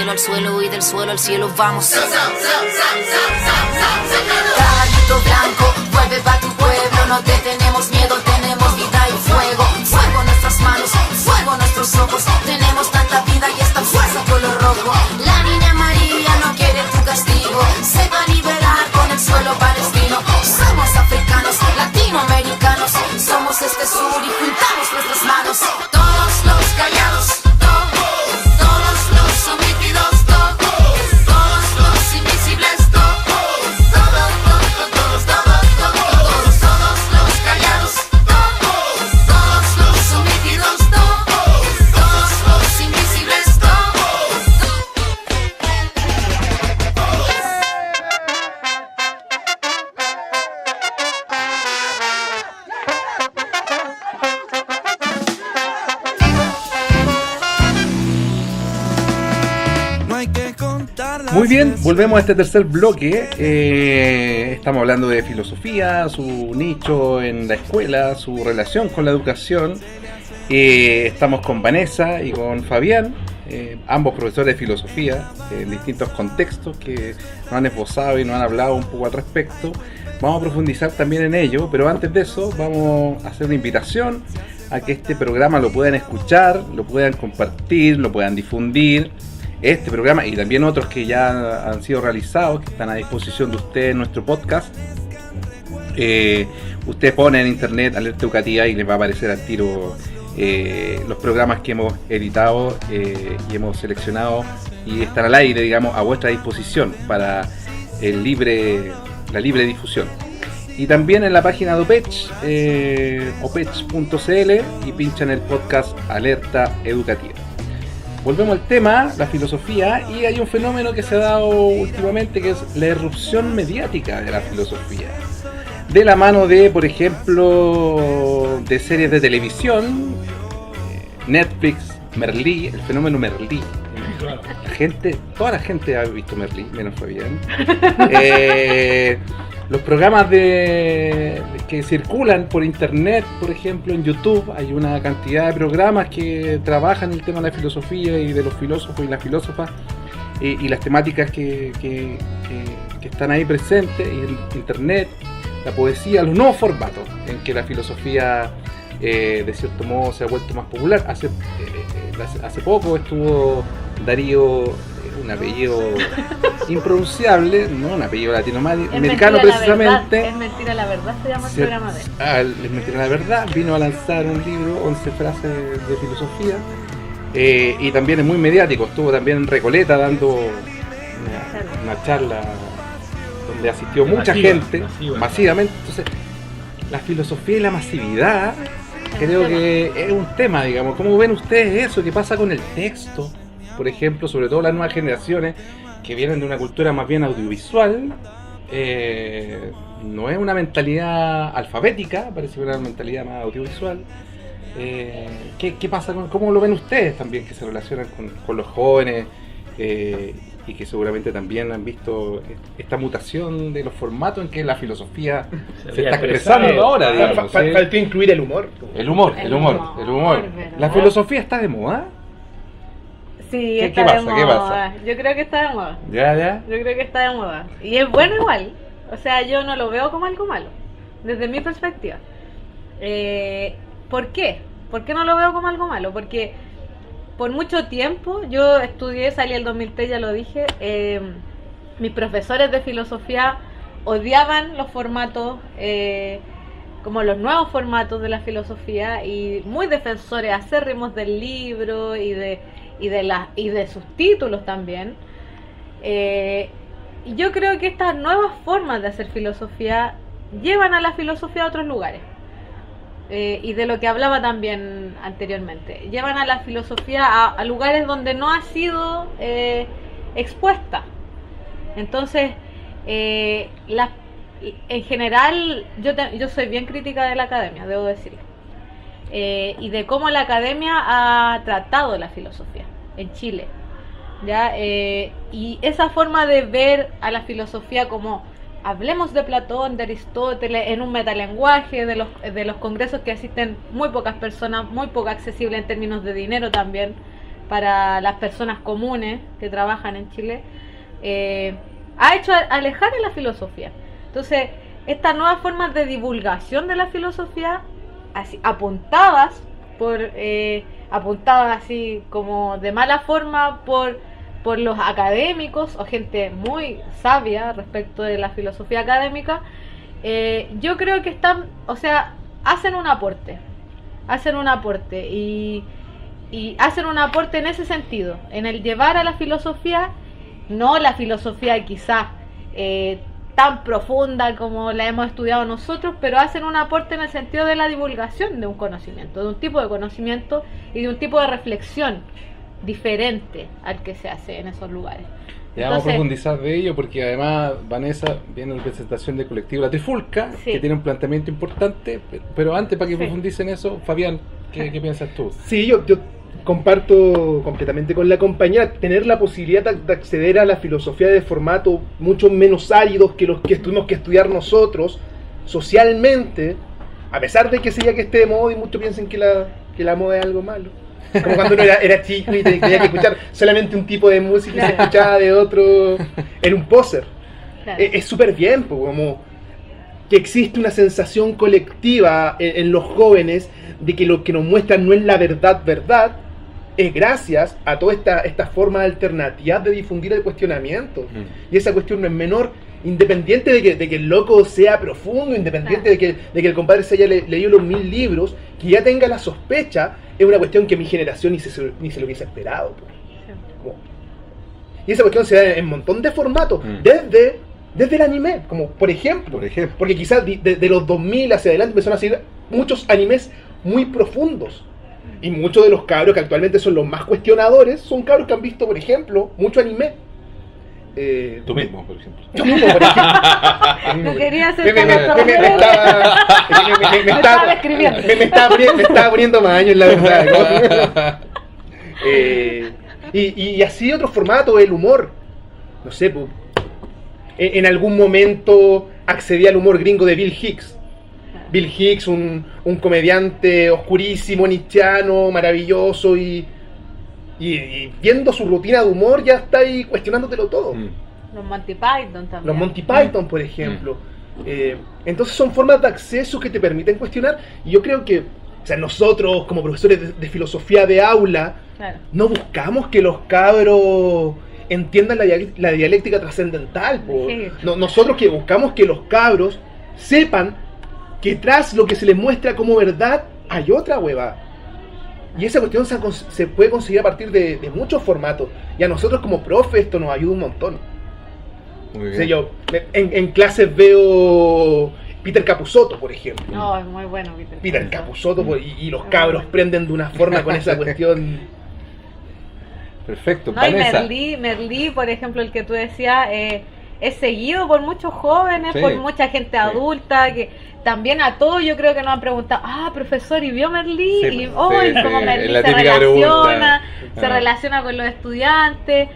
Al suelo y del suelo al cielo vamos. Caballito blanco, vuelve pa' tu pueblo. No te tenemos miedo, tenemos vida y fuego. Fuego en nuestras manos, fuego en nuestros ojos. Tenemos tanta vida y esta fuerza color rojo. La niña María no quiere tu castigo, se va a liberar con el suelo palestino. Somos africanos, latinoamericanos, somos este sur y juntamos nuestras manos. Todos los callados, Muy bien, volvemos a este tercer bloque. Estamos hablando de filosofía, su nicho en la escuela, su relación con la educación. Estamos con Vanessa y con Fabián, ambos profesores de filosofía en distintos contextos que nos han esbozado y nos han hablado un poco al respecto. Vamos a profundizar también en ello, pero antes de eso vamos a hacer una invitación a que este programa lo puedan escuchar, lo puedan compartir, lo puedan difundir. Este programa y también otros que ya han sido realizados, que están a disposición de ustedes en nuestro podcast. Usted pone en internet Alerta Educativa y les va a aparecer al tiro los programas que hemos editado y hemos seleccionado y están al aire, digamos, a vuestra disposición para la libre difusión. Y también en la página de OPECH, opech.cl, y pinchan el podcast Alerta Educativa. volvemos al tema, la filosofía, y hay un fenómeno que se ha dado últimamente que es la irrupción mediática de la filosofía. De la mano de, por ejemplo, de series de televisión, Netflix, Merlí, el fenómeno Merlí. Toda la gente ha visto Merlí, menos Fabián. Los programas que circulan por internet, por ejemplo, en YouTube, hay una cantidad de programas que trabajan el tema de la filosofía y de los filósofos y las filósofas y las temáticas que están ahí presentes, y en internet, la poesía, los nuevos formatos en que la filosofía de cierto modo se ha vuelto más popular. Hace poco estuvo Darío, un apellido impronunciable, no un apellido latinoamericano precisamente. Es mentira la verdad, se llama el programa de él. Es mentira la verdad, vino a lanzar un libro, 11 frases de filosofía, y también es muy mediático, estuvo también en Recoleta dando una charla donde asistió mucha gente, masivamente. Entonces, la filosofía y la masividad creo que es un tema, digamos. ¿Cómo ven ustedes eso? ¿Qué pasa con el texto? Por ejemplo, sobre todo las nuevas generaciones que vienen de una cultura más bien audiovisual, no es una mentalidad alfabética, parece una mentalidad más audiovisual. ¿Qué pasa cómo lo ven ustedes también, que se relacionan con los jóvenes y que seguramente también han visto esta mutación de los formatos en que la filosofía se está expresando ahora, digamos? Faltó incluir el humor. El humor. ¿La filosofía está de moda? Sí, ¿Qué pasa? ¿Qué pasa? Yo creo que está de moda. ¿Ya? Yo creo que está de moda. Y es bueno igual. O sea, yo no lo veo como algo malo, desde mi perspectiva. ¿Por qué? ¿Por qué no lo veo como algo malo? Porque por mucho tiempo yo estudié, salí el 2003, ya lo dije, mis profesores de filosofía odiaban los formatos, como los nuevos formatos de la filosofía, y muy defensores acérrimos del libro y de sus títulos también. Y yo creo que estas nuevas formas de hacer filosofía llevan a la filosofía a otros lugares. Y de lo que hablaba también anteriormente, llevan a la filosofía a lugares donde no ha sido expuesta. Entonces, en general, yo soy bien crítica de la academia, debo decirlo, y de cómo la academia ha tratado la filosofía en Chile, ¿ya? Y esa forma de ver a la filosofía como hablemos de Platón, de Aristóteles, en un metalenguaje, de los congresos que asisten muy pocas personas, muy poco accesible en términos de dinero también para las personas comunes que trabajan en Chile, ha hecho alejar a la filosofía. Entonces, estas nuevas formas de divulgación de la filosofía, así, apuntadas así como de mala forma por los académicos o gente muy sabia respecto de la filosofía académica, yo creo que hacen un aporte y hacen un aporte en ese sentido, en el llevar a la filosofía, no la filosofía quizás tan profunda como la hemos estudiado nosotros, pero hacen un aporte en el sentido de la divulgación de un conocimiento, de un tipo de conocimiento y de un tipo de reflexión diferente al que se hace en esos lugares. Ya vamos a profundizar de ello, porque además Vanessa viene en representación del colectivo La Trifulca, sí, que tiene un planteamiento importante, pero antes, para que profundicen eso, Fabián, ¿qué piensas tú? Sí, yo comparto completamente con la compañera. Tener la posibilidad de acceder a la filosofía de formato mucho menos áridos que los que tuvimos que estudiar nosotros socialmente, a pesar de que sea que esté de moda y muchos piensen que la moda es algo malo. Como cuando uno era chico y tenía que escuchar solamente un tipo de música y se escuchaba de otro, era un poser. Claro. Es súper bien, como que existe una sensación colectiva en los jóvenes de que lo que nos muestran no es la verdad, es gracias a toda esta forma alternativa de difundir el cuestionamiento. Y esa cuestión no es menor, independiente de que el loco sea profundo, independiente de que el compadre se haya leído los 1000 libros, que ya tenga la sospecha, es una cuestión que mi generación ni se lo hubiese esperado. Y esa cuestión se da en un montón de formatos, desde el anime, como por ejemplo, porque quizás de los 2000 hacia adelante empezaron a salir muchos animes muy profundos, Y muchos de los cabros que actualmente son los más cuestionadores son cabros que han visto, por ejemplo, mucho anime. Tú mismo, por ejemplo. Yo mismo, por ejemplo. No quería hacer Me estaba describiendo. Me estaba poniendo más años, la verdad. Y así otro formato, el humor. No sé, pues, en algún momento accedí al humor gringo de Bill Hicks. Bill Hicks, un comediante oscurísimo, nietzscheano, maravilloso, y viendo su rutina de humor ya está ahí cuestionándotelo todo. Los Monty Python también. Los Monty Python, por ejemplo. Entonces son formas de acceso que te permiten cuestionar, y yo creo que, o sea, nosotros como profesores de filosofía de aula, Claro. no buscamos que los cabros entiendan la dialéctica trascendental, po. Sí. Nosotros que buscamos que los cabros sepan que tras lo que se les muestra como verdad hay otra hueva. Y esa cuestión se puede conseguir a partir de muchos formatos. Y a nosotros como profes esto nos ayuda un montón. Muy O bien. sea, yo en clases veo Peter Capusotto, por ejemplo. No, es muy bueno, Peter Capusotto, pues, y los cabros prenden de una forma con esa cuestión. Perfecto. No, y Vanessa. Merlí, por ejemplo, el que tú decías, es seguido por muchos jóvenes, Sí. por mucha gente adulta, que también a todos yo creo que nos han preguntado, profesor, ¿y vio Merlí? Sí, y sí, cómo sí, Merlí es la se típica relaciona, pregunta. se relaciona con los estudiantes.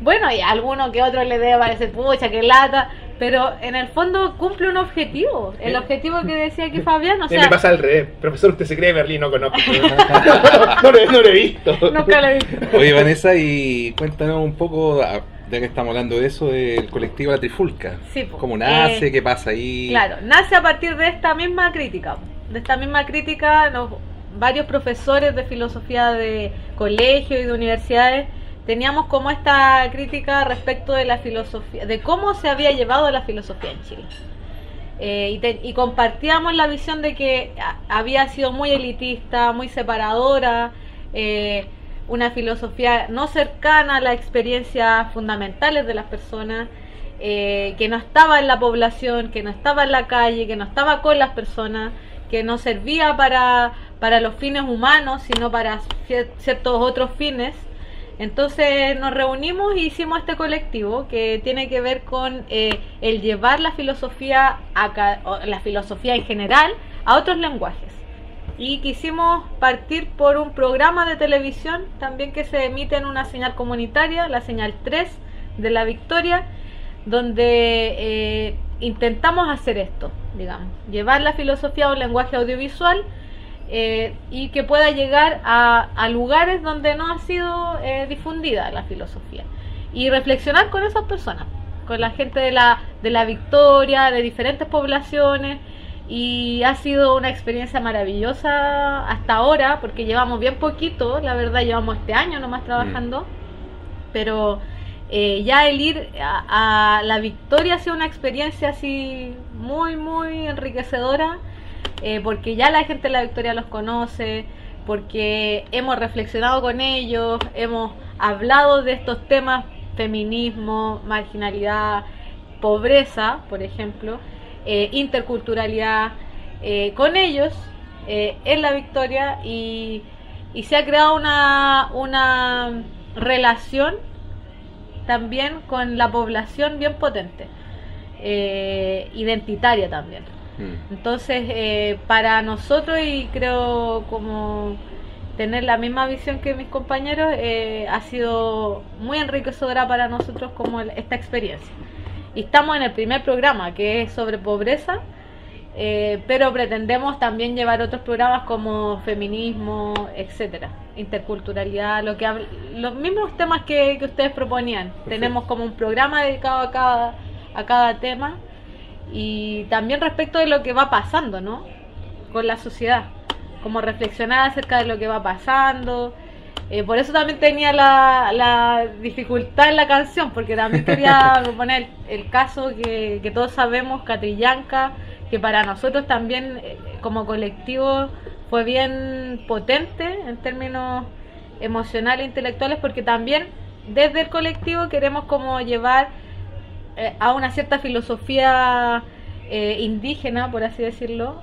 Bueno, y a alguno que otro le debe parecer, pucha, que lata, pero en el fondo cumple un objetivo, el objetivo que decía aquí Fabián, o Me sea, pasa al revés. Profesor, usted se cree Merlí, no conozco. no lo he visto. nunca lo he visto. Oye, Vanessa, y cuéntanos un poco, ya que estamos hablando de eso, del colectivo La Trifulca. Sí, po. ¿Cómo nace? ¿Qué pasa ahí? Claro, nace a partir de esta misma crítica. Varios profesores de filosofía de colegio y de universidades teníamos como esta crítica respecto de la filosofía, de cómo se había llevado la filosofía en Chile. Y compartíamos la visión de que había sido muy elitista, muy separadora, una filosofía no cercana a las experiencias fundamentales de las personas, que no estaba en la población, que no estaba en la calle, que no estaba con las personas, que no servía para los fines humanos, sino para ciertos otros fines. Entonces nos reunimos y hicimos este colectivo que tiene que ver con el llevar la filosofía en general a otros lenguajes. Y quisimos partir por un programa de televisión también que se emite en una señal comunitaria, la señal 3 de La Victoria, donde intentamos hacer esto, digamos, llevar la filosofía a un lenguaje audiovisual y que pueda llegar a lugares donde no ha sido difundida la filosofía, y reflexionar con esas personas, con la gente de la Victoria, de diferentes poblaciones. Y ha sido una experiencia maravillosa hasta ahora, porque llevamos bien poquito, la verdad, llevamos este año nomás trabajando, pero ya el ir a La Victoria ha sido una experiencia así muy, muy enriquecedora, porque ya la gente de La Victoria los conoce, porque hemos reflexionado con ellos, hemos hablado de estos temas, feminismo, marginalidad, pobreza, por ejemplo, interculturalidad, con ellos en La Victoria, y se ha creado una relación también con la población bien potente, identitaria también. Entonces para nosotros, y creo como tener la misma visión que mis compañeros, ha sido muy enriquecedora para nosotros como esta experiencia. Y estamos en el primer programa, que es sobre pobreza, pero pretendemos también llevar otros programas como feminismo, etcétera, interculturalidad, los mismos temas que ustedes proponían. Perfecto. Tenemos como un programa dedicado a cada tema, y también respecto de lo que va pasando, ¿no?, con la sociedad, como reflexionar acerca de lo que va pasando. Por eso también tenía la dificultad en la canción, porque también quería poner el caso que todos sabemos, Catrillanca, que para nosotros también como colectivo fue bien potente en términos emocionales e intelectuales, porque también desde el colectivo queremos como llevar a una cierta filosofía indígena, por así decirlo,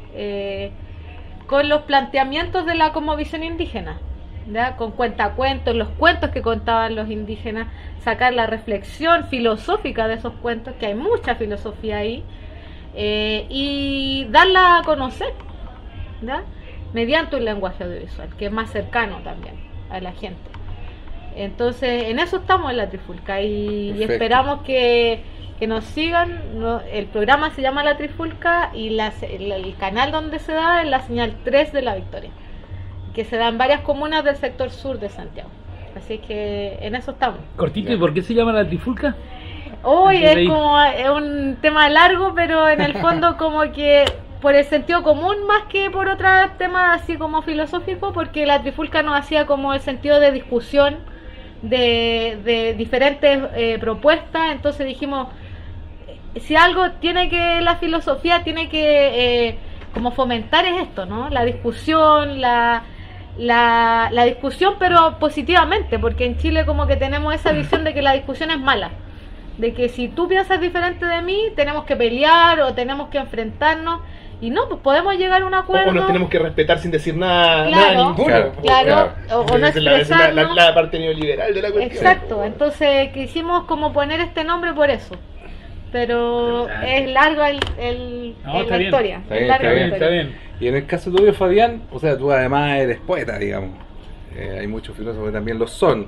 con los planteamientos de la cosmovisión indígena, ¿ya? Con cuentacuentos, los cuentos que contaban los indígenas, sacar la reflexión filosófica de esos cuentos, que hay mucha filosofía ahí, y darla a conocer, ¿ya? Mediante un lenguaje audiovisual, que es más cercano también a la gente. Entonces, en eso estamos en la Trifulca y esperamos que nos sigan. El programa se llama La Trifulca y el canal donde se da es la señal 3 de La Victoria, que se da en varias comunas del sector sur de Santiago. Así que en eso estamos. Cortito, ¿y por qué se llama La Trifulca? Hoy es un tema largo, pero en el fondo como que por el sentido común más que por otro tema así como filosófico, porque la Trifulca nos hacía como el sentido de discusión de diferentes propuestas. Entonces dijimos, si algo tiene que la filosofía tiene que como fomentar es esto, ¿no? La discusión, la discusión, pero positivamente, porque en Chile como que tenemos esa visión de que la discusión es mala, de que si tú piensas diferente de mí tenemos que pelear o tenemos que enfrentarnos, y no, pues podemos llegar a un acuerdo, o nos tenemos que respetar sin decir nada, claro, nada ninguno. Claro. O no expresarnos. La parte neoliberal de la cuestión. Exacto, entonces quisimos como poner este nombre por eso, pero es largo la historia. Está bien. Y en el caso tuyo, Fabián, o sea, tú además eres poeta, digamos. Hay muchos filósofos que también lo son.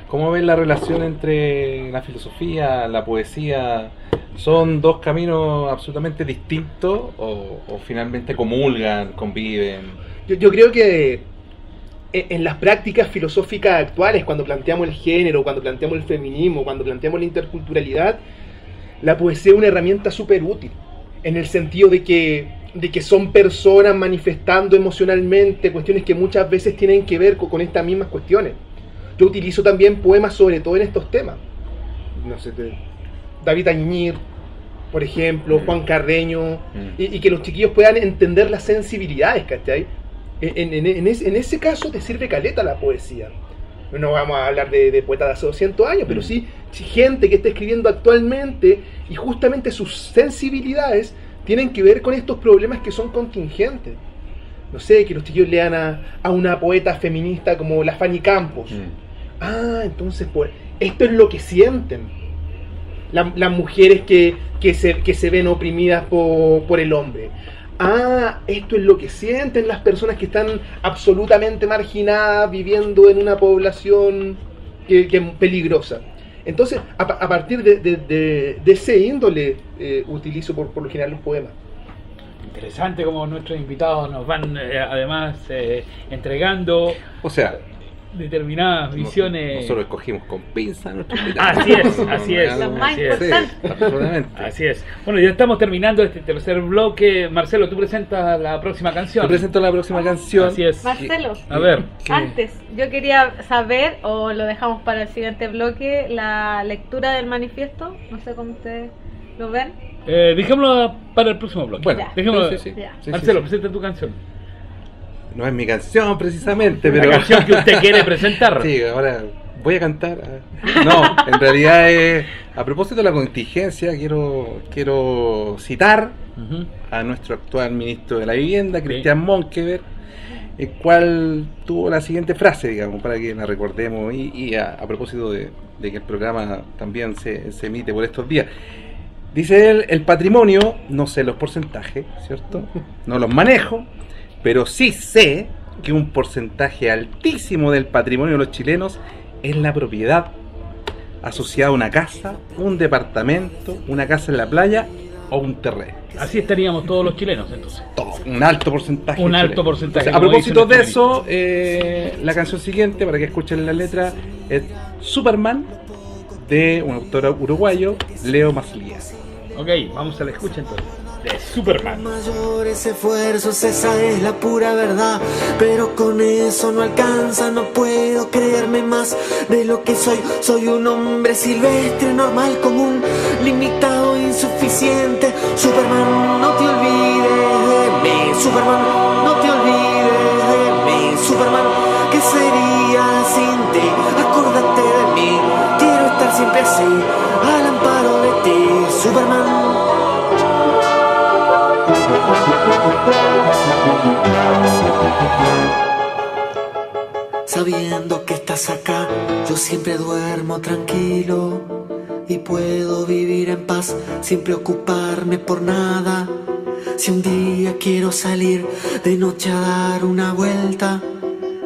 ¿Cómo ves la relación entre la filosofía, la poesía? ¿Son dos caminos absolutamente distintos o finalmente comulgan, conviven? Yo creo que en las prácticas filosóficas actuales, cuando planteamos el género, cuando planteamos el feminismo, cuando planteamos la interculturalidad, la poesía es una herramienta súper útil, en el sentido de que son personas manifestando emocionalmente cuestiones que muchas veces tienen que ver con estas mismas cuestiones. Yo utilizo también poemas sobre todo en estos temas. No sé, David Añir, por ejemplo, Juan Carreño, y que los chiquillos puedan entender las sensibilidades, ¿cachai? En ese caso te sirve caleta la poesía. No vamos a hablar de poetas de hace 200 años, pero sí gente que está escribiendo actualmente y justamente sus sensibilidades tienen que ver con estos problemas que son contingentes. No sé, que los chiquillos lean a una poeta feminista como la Fanny Campos. Entonces, pues, esto es lo que sienten las mujeres que se ven oprimidas por el hombre. Esto es lo que sienten las personas que están absolutamente marginadas, viviendo en una población que es peligrosa. Entonces, a partir de ese índole, utilizo por lo general los poemas. Interesante como nuestros invitados nos van además entregando, o sea, determinadas visiones. Nosotros escogimos con pinza a nuestros invitados. Así es. Lo más importante. Sí, absolutamente. Así es. Bueno, ya estamos terminando este tercer bloque. Marcelo, tú presentas la próxima canción. Yo presento la próxima canción. Así es. Marcelo, A ver. antes, yo quería saber, o lo dejamos para el siguiente bloque, la lectura del manifiesto. No sé cómo ustedes lo ven. Dejémoslo para el próximo bloque. Bueno, dejémoslo. sí. Marcelo, presenta tu canción. No es mi canción precisamente, pero... La canción que usted quiere presentar. Sí, ahora voy a cantar. No, en realidad a propósito de la contingencia, quiero citar a nuestro actual ministro de la Vivienda, Cristian Monkever, el cual tuvo la siguiente frase, digamos, para que la recordemos, y a propósito de que el programa también se emite por estos días. Dice él: el patrimonio, no sé los porcentajes, ¿cierto? No los manejo, pero sí sé que un porcentaje altísimo del patrimonio de los chilenos es la propiedad asociada a una casa, un departamento, una casa en la playa o un terreno. Así estaríamos todos los chilenos, entonces. Todo, un alto porcentaje. Un alto porcentaje. Entonces, a propósito de eso, la canción siguiente, para que escuchen la letra, es Superman, de un autor uruguayo, Leo Maslias. Ok, vamos a la escucha entonces. De Superman. Mayores esfuerzos, esa es la pura verdad, pero con eso no alcanza, no puedo creerme más de lo que soy. Soy un hombre silvestre, normal, común, limitado, insuficiente. Superman, no te olvides de mí. Superman, no te olvides de mí. Superman, ¿qué sería sin ti? Acuérdate de mí, quiero estar siempre así, al amparo de ti. Superman. Sabiendo que estás acá, yo siempre duermo tranquilo y puedo vivir en paz sin preocuparme por nada. Si un día quiero salir de noche a dar una vuelta,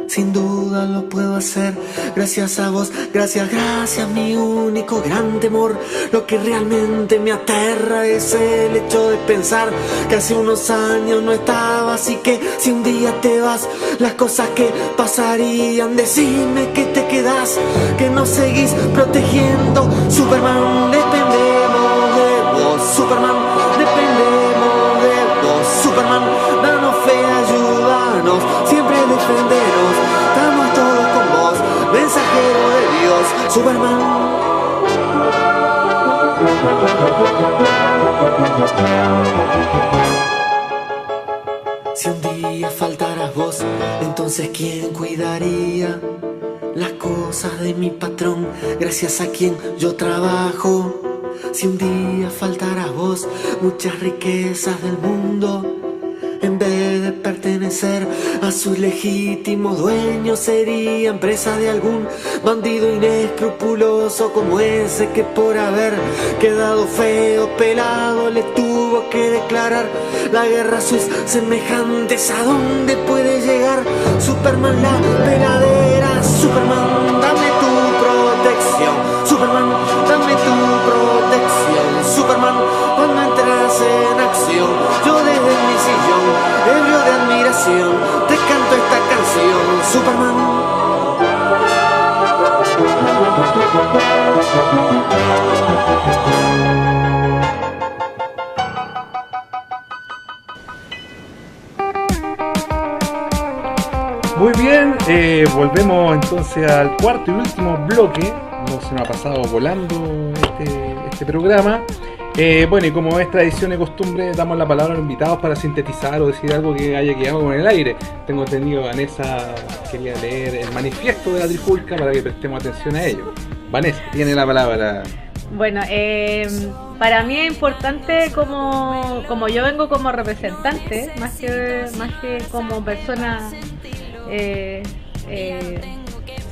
sin duda lo puedo hacer, gracias a vos, gracias, mi único gran temor. Lo que realmente me aterra es el hecho de pensar que hace unos años no estabas y que si un día te vas, las cosas que pasarían. Decime que te quedás, que no seguís protegiendo. Superman, dependemos de vos. Superman, dependemos de vos. Superman, danos fe, ayúdanos, siempre defenderos. Estamos todos con vos, mensajero de Dios. Superman. Si un día faltaras vos, entonces ¿quién cuidaría las cosas de mi patrón, gracias a quien yo trabajo? Si un día faltaras vos, muchas riquezas del mundo, en vez de pertenecer a sus legítimos dueños, serían presa de algún bandido inescrupuloso como ese que por haber quedado feo, pelado, le tuvo que declarar la guerra a sus semejantes. ¿A dónde puede llegar Superman, la peladera? Superman, dame tu protección. Superman, dame tu protección. Superman, cuando entras en acción, yo desde mi sillón, ebrio de admiración, te canto esta canción. Superman. Muy bien, volvemos entonces al cuarto y último bloque. No se nos ha pasado volando este programa. Bueno, y como es tradición y costumbre, damos la palabra a los invitados para sintetizar o decir algo que haya quedado con el aire. Tengo entendido, Vanessa quería leer el manifiesto de la Trifulca para que prestemos atención a ello. Vanessa, tiene la palabra. Bueno, para mí es importante como yo vengo como representante, más que como persona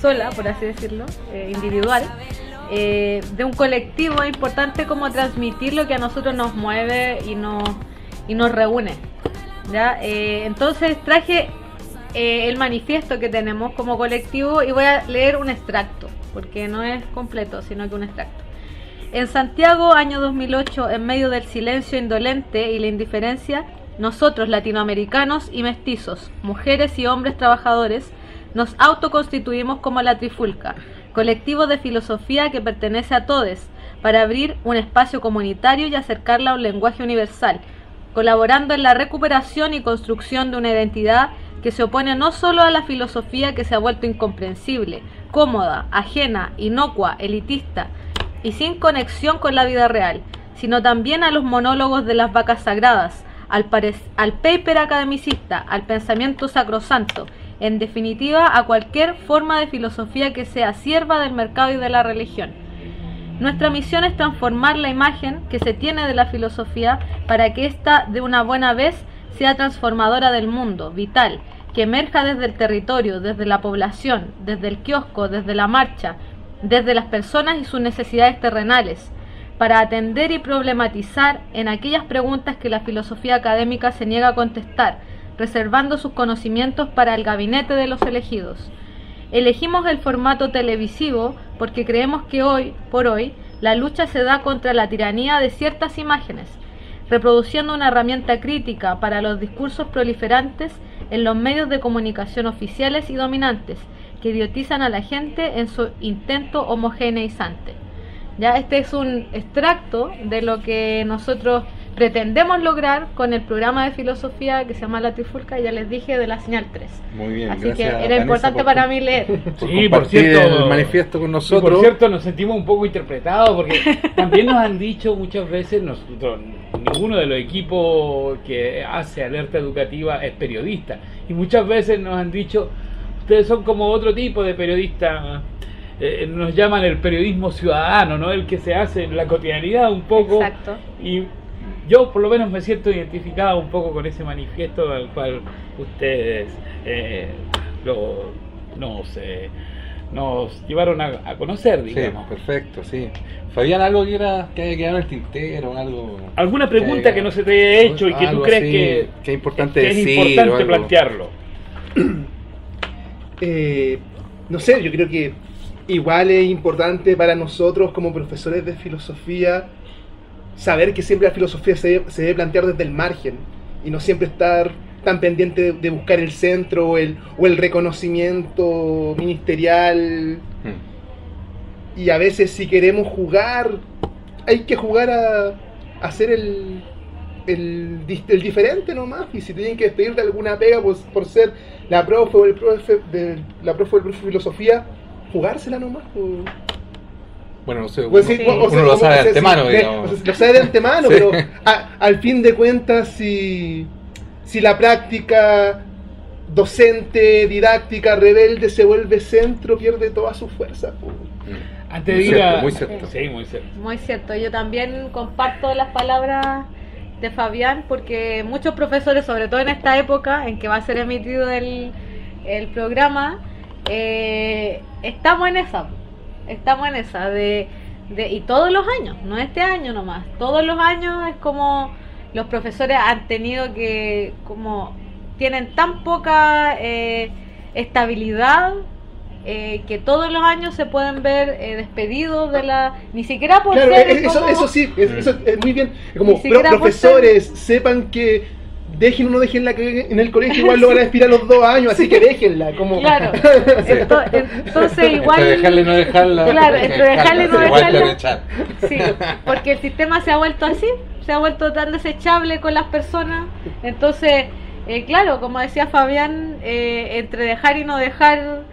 sola, por así decirlo, individual, de un colectivo, es importante como transmitir lo que a nosotros nos mueve y nos reúne, ¿ya? Entonces traje el manifiesto que tenemos como colectivo y voy a leer un extracto, porque no es completo, sino que un extracto. En Santiago, año 2008, en medio del silencio indolente y la indiferencia, nosotros, latinoamericanos y mestizos, mujeres y hombres trabajadores, nos autoconstituimos como la Trifulca, colectivo de filosofía que pertenece a todos, para abrir un espacio comunitario y acercarla a un lenguaje universal, colaborando en la recuperación y construcción de una identidad que se opone no solo a la filosofía que se ha vuelto incomprensible, cómoda, ajena, inocua, elitista y sin conexión con la vida real, sino también a los monólogos de las vacas sagradas, al paper academicista, al pensamiento sacrosanto, en definitiva a cualquier forma de filosofía que sea sierva del mercado y de la religión. Nuestra misión es transformar la imagen que se tiene de la filosofía para que ésta de una buena vez sea transformadora del mundo, vital, que emerja desde el territorio, desde la población, desde el kiosco, desde la marcha, desde las personas y sus necesidades terrenales, para atender y problematizar en aquellas preguntas que la filosofía académica se niega a contestar, reservando sus conocimientos para el gabinete de los elegidos. Elegimos el formato televisivo porque creemos que hoy por hoy la lucha se da contra la tiranía de ciertas imágenes, reproduciendo una herramienta crítica para los discursos proliferantes en los medios de comunicación oficiales y dominantes, que idiotizan a la gente en su intento homogeneizante. Ya, este es un extracto de lo que nosotros pretendemos lograr con el programa de filosofía que se llama La Trifulca, ya les dije, de la señal 3. Muy bien, así gracias, que era Vanessa, importante para mí leer. Sí, por cierto, el manifiesto con nosotros. Sí, por cierto, nos sentimos un poco interpretados porque también nos han dicho muchas veces, nosotros, ninguno de los equipos que hace Alerta Educativa es periodista, y muchas veces nos han dicho, ustedes son como otro tipo de periodista. Nos llaman el periodismo ciudadano, ¿no? El que se hace en la cotidianidad un poco. Exacto. Y yo por lo menos me siento identificado un poco con ese manifiesto al cual ustedes nos llevaron a conocer, digamos. Sí, perfecto, sí. Fabián, ¿algo que haya quedado en el tintero? ¿Alguna pregunta que no se te haya hecho y que tú crees que es importante que decir? Es importante plantearlo. No sé, yo creo que igual es importante para nosotros como profesores de filosofía saber que siempre la filosofía se debe plantear desde el margen y no siempre estar tan pendiente de buscar el centro o el reconocimiento ministerial. Y a veces si queremos jugar, hay que jugar a ser el diferente nomás. Y si tienen que despedir de alguna pega por ser la profe o el profe de filosofía, jugársela nomás. Bueno, no sé, uno lo sabe de antemano, digamos. Lo sabe de antemano, sí. Pero al fin de cuentas, si la práctica docente, didáctica, rebelde se vuelve centro, pierde toda su fuerza. Antes de ir muy cierto. Sí, muy cierto. Muy cierto, yo también comparto las palabras de Fabián, porque muchos profesores, sobre todo en esta época en que va a ser emitido el programa, estamos en esa y todos los años, no este año nomás, todos los años es como los profesores han tenido que, como tienen tan poca estabilidad, que todos los años se pueden ver despedidos de ni siquiera por claro, ser eso sí, eso es muy bien, como siquiera profesores sepan que dejen o no dejen la que en el colegio igual lo van a despedir a los 2 años, así que déjenla, como claro. Entonces igual entre dejarle y no dejarla, claro, entre dejarle y no dejarla, sí, porque el sistema se ha vuelto así, se ha vuelto tan desechable con las personas. Entonces claro, como decía Fabián, entre dejar y no dejar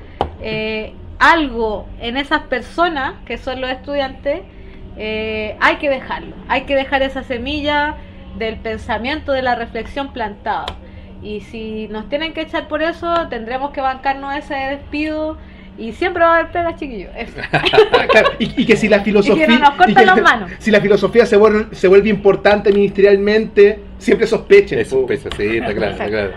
algo en esas personas que son los estudiantes, hay que dejarlo, hay que dejar esa semilla del pensamiento, de la reflexión plantada. Y si nos tienen que echar por eso, tendremos que bancarnos ese despido y siempre va a haber pegas, chiquillos. Claro, y que si la filosofía, y que no nos corten las manos. Si la filosofía se vuelve importante ministerialmente, siempre sospechen. Es sospecha, sí, está claro, está claro.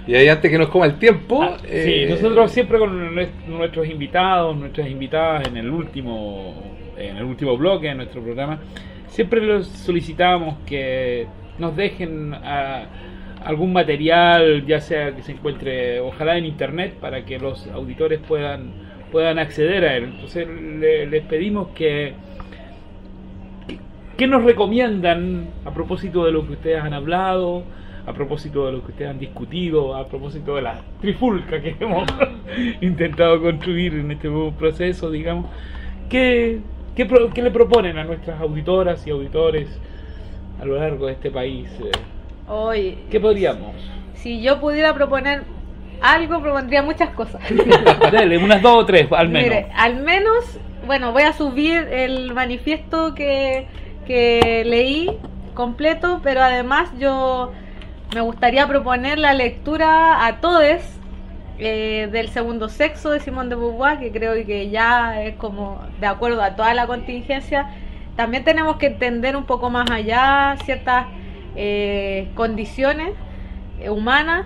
Y ahí antes que nos coma el tiempo... sí, nosotros siempre con nuestros invitados, nuestras invitadas en el último bloque de nuestro programa, siempre los solicitamos que nos dejen algún material, ya sea que se encuentre ojalá en internet, para que los auditores puedan acceder a él. Entonces les pedimos que nos recomiendan a propósito de lo que ustedes han hablado, a propósito de lo que ustedes han discutido, a propósito de la trifulca que hemos intentado construir en este nuevo proceso, digamos. ¿Qué le proponen a nuestras auditoras y auditores a lo largo de este país? Oye, ¿qué podríamos? Si yo pudiera proponer algo, propondría muchas cosas. Dale, unas 2 o 3 al menos. Mire, al menos, bueno, voy a subir el manifiesto que leí completo, pero además yo me gustaría proponer la lectura a todos del segundo sexo de Simone de Beauvoir, que creo que ya es como de acuerdo a toda la contingencia. También tenemos que entender un poco más allá ciertas condiciones humanas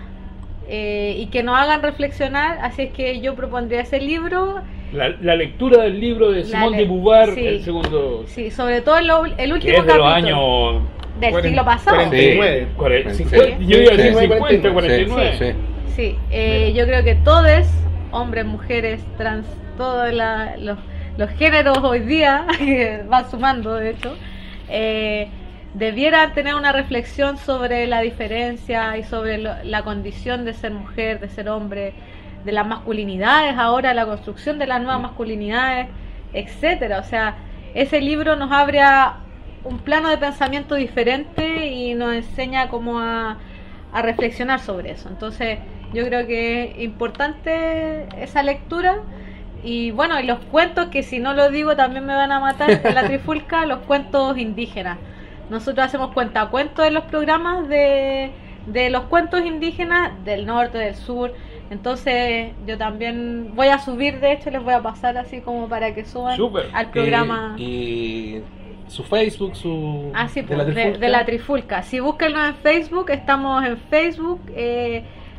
y que nos hagan reflexionar, así es que yo propondría ese libro. La lectura del libro de Simone de Beauvoir, sí, el segundo... Sí, sobre todo el último que es de capítulo. Los años... Del siglo pasado. 49. 50, yo iba a decir 50, 49. Sí, yo creo que todos, hombres, mujeres, trans, todos los géneros hoy día, que van sumando de hecho, debieran tener una reflexión sobre la diferencia y sobre la condición de ser mujer, de ser hombre, de las masculinidades, ahora la construcción de las nuevas masculinidades, etcétera. O sea, ese libro nos abre a un plano de pensamiento diferente y nos enseña cómo a reflexionar sobre eso. Entonces yo creo que es importante esa lectura. Y bueno, y los cuentos, que si no lo digo también me van a matar en la trifulca, los cuentos indígenas. Nosotros hacemos cuentacuentos en los programas de los cuentos indígenas del norte, del sur. Entonces yo también voy a subir, de hecho les voy a pasar así como para que suban al programa. Y su Facebook, su... Sí, de la pues, Trifulca. de la Trifulca. Si búsquenlo en Facebook, estamos en Facebook,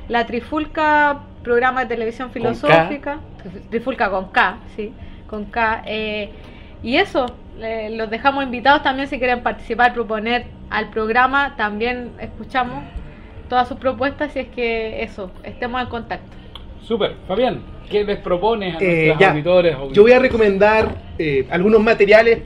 la Trifulca, programa de televisión filosófica, Trifulca con K, sí, con K, y eso, los dejamos invitados también si quieren participar, proponer al programa, también escuchamos todas sus propuestas, y es que eso, estemos en contacto. Súper, Fabián, ¿qué les propones a nuestros auditores? Yo voy a recomendar algunos materiales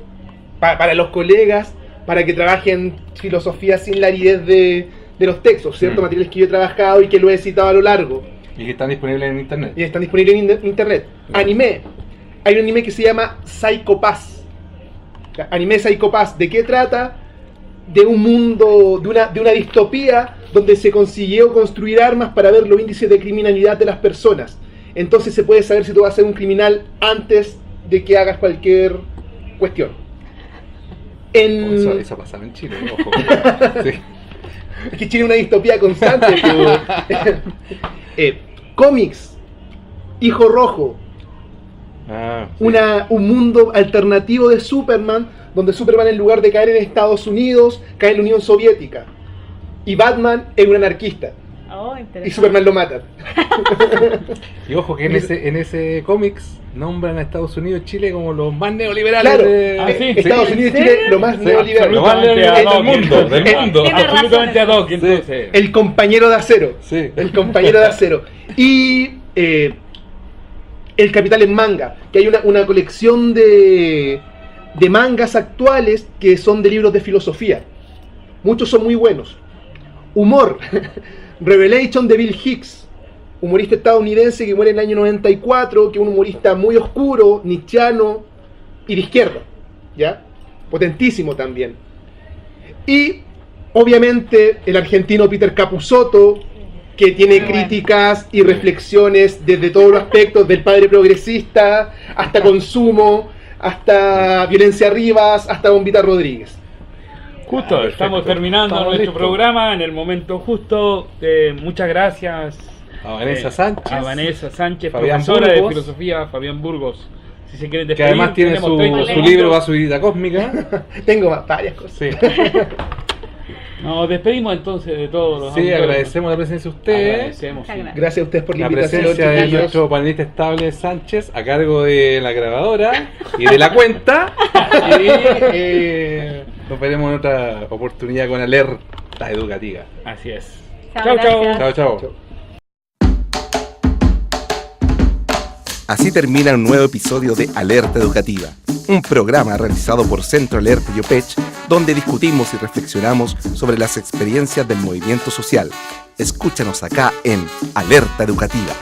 para los colegas, para que trabajen filosofía sin la aridez de los textos, ¿cierto? Materiales que yo he trabajado y que lo he citado a lo largo. Y que están disponibles en internet. Y están disponibles en internet. Anime. Hay un anime que se llama Psycho Pass. Anime Psycho Pass. ¿De qué trata? De un mundo, de una distopía donde se consiguió construir armas para ver los índices de criminalidad de las personas. Entonces se puede saber si tú vas a ser un criminal antes de que hagas cualquier cuestión. Eso pasaba en Chile, ojo. Sí. Es que Chile es una distopía constante. Cómics. Hijo Rojo. Sí. Un mundo alternativo de Superman, donde Superman, en lugar de caer en Estados Unidos, cae en la Unión Soviética. Y Batman es un anarquista. Y Superman lo mata. Y ojo que en ese cómics nombran a Estados Unidos y Chile como los más neoliberales. Claro, de... Estados Unidos y Chile lo más neoliberal. Lo más neoliberal del mundo. Absolutamente ad hoc, entonces. El compañero de acero. Sí. El compañero de acero. Y El Capital en Manga, que hay una colección de mangas actuales que son de libros de filosofía. Muchos son muy buenos. Humor. Revelation de Bill Hicks, humorista estadounidense que muere en el año 94, que es un humorista muy oscuro, nietzscheano y de izquierda, ¿ya? Potentísimo también. Y obviamente el argentino Peter Capusotto, que tiene críticas y reflexiones desde todos los aspectos, del padre progresista hasta consumo, hasta Violencia Rivas, hasta Bombita Rodríguez. Justo, estamos terminando nuestro programa en el momento justo. Muchas gracias a Vanessa Sánchez, Fabián profesora Burgos, de filosofía, Fabián Burgos. Si se quieren que despedir, además tiene su libro Basurita Cósmica. Tengo varias cosas. Sí. Nos despedimos entonces de todos los auditores. Agradecemos la presencia de ustedes. Gracias a ustedes por la invitación. Presencia de nuestro panelista estable Sánchez, a cargo de la grabadora y de la cuenta. Y nos veremos en otra oportunidad con Alerta Educativa. Así es. Chao. Así termina un nuevo episodio de Alerta Educativa, un programa realizado por Centro Alerta y OPECH, donde discutimos y reflexionamos sobre las experiencias del movimiento social. Escúchanos acá en Alerta Educativa.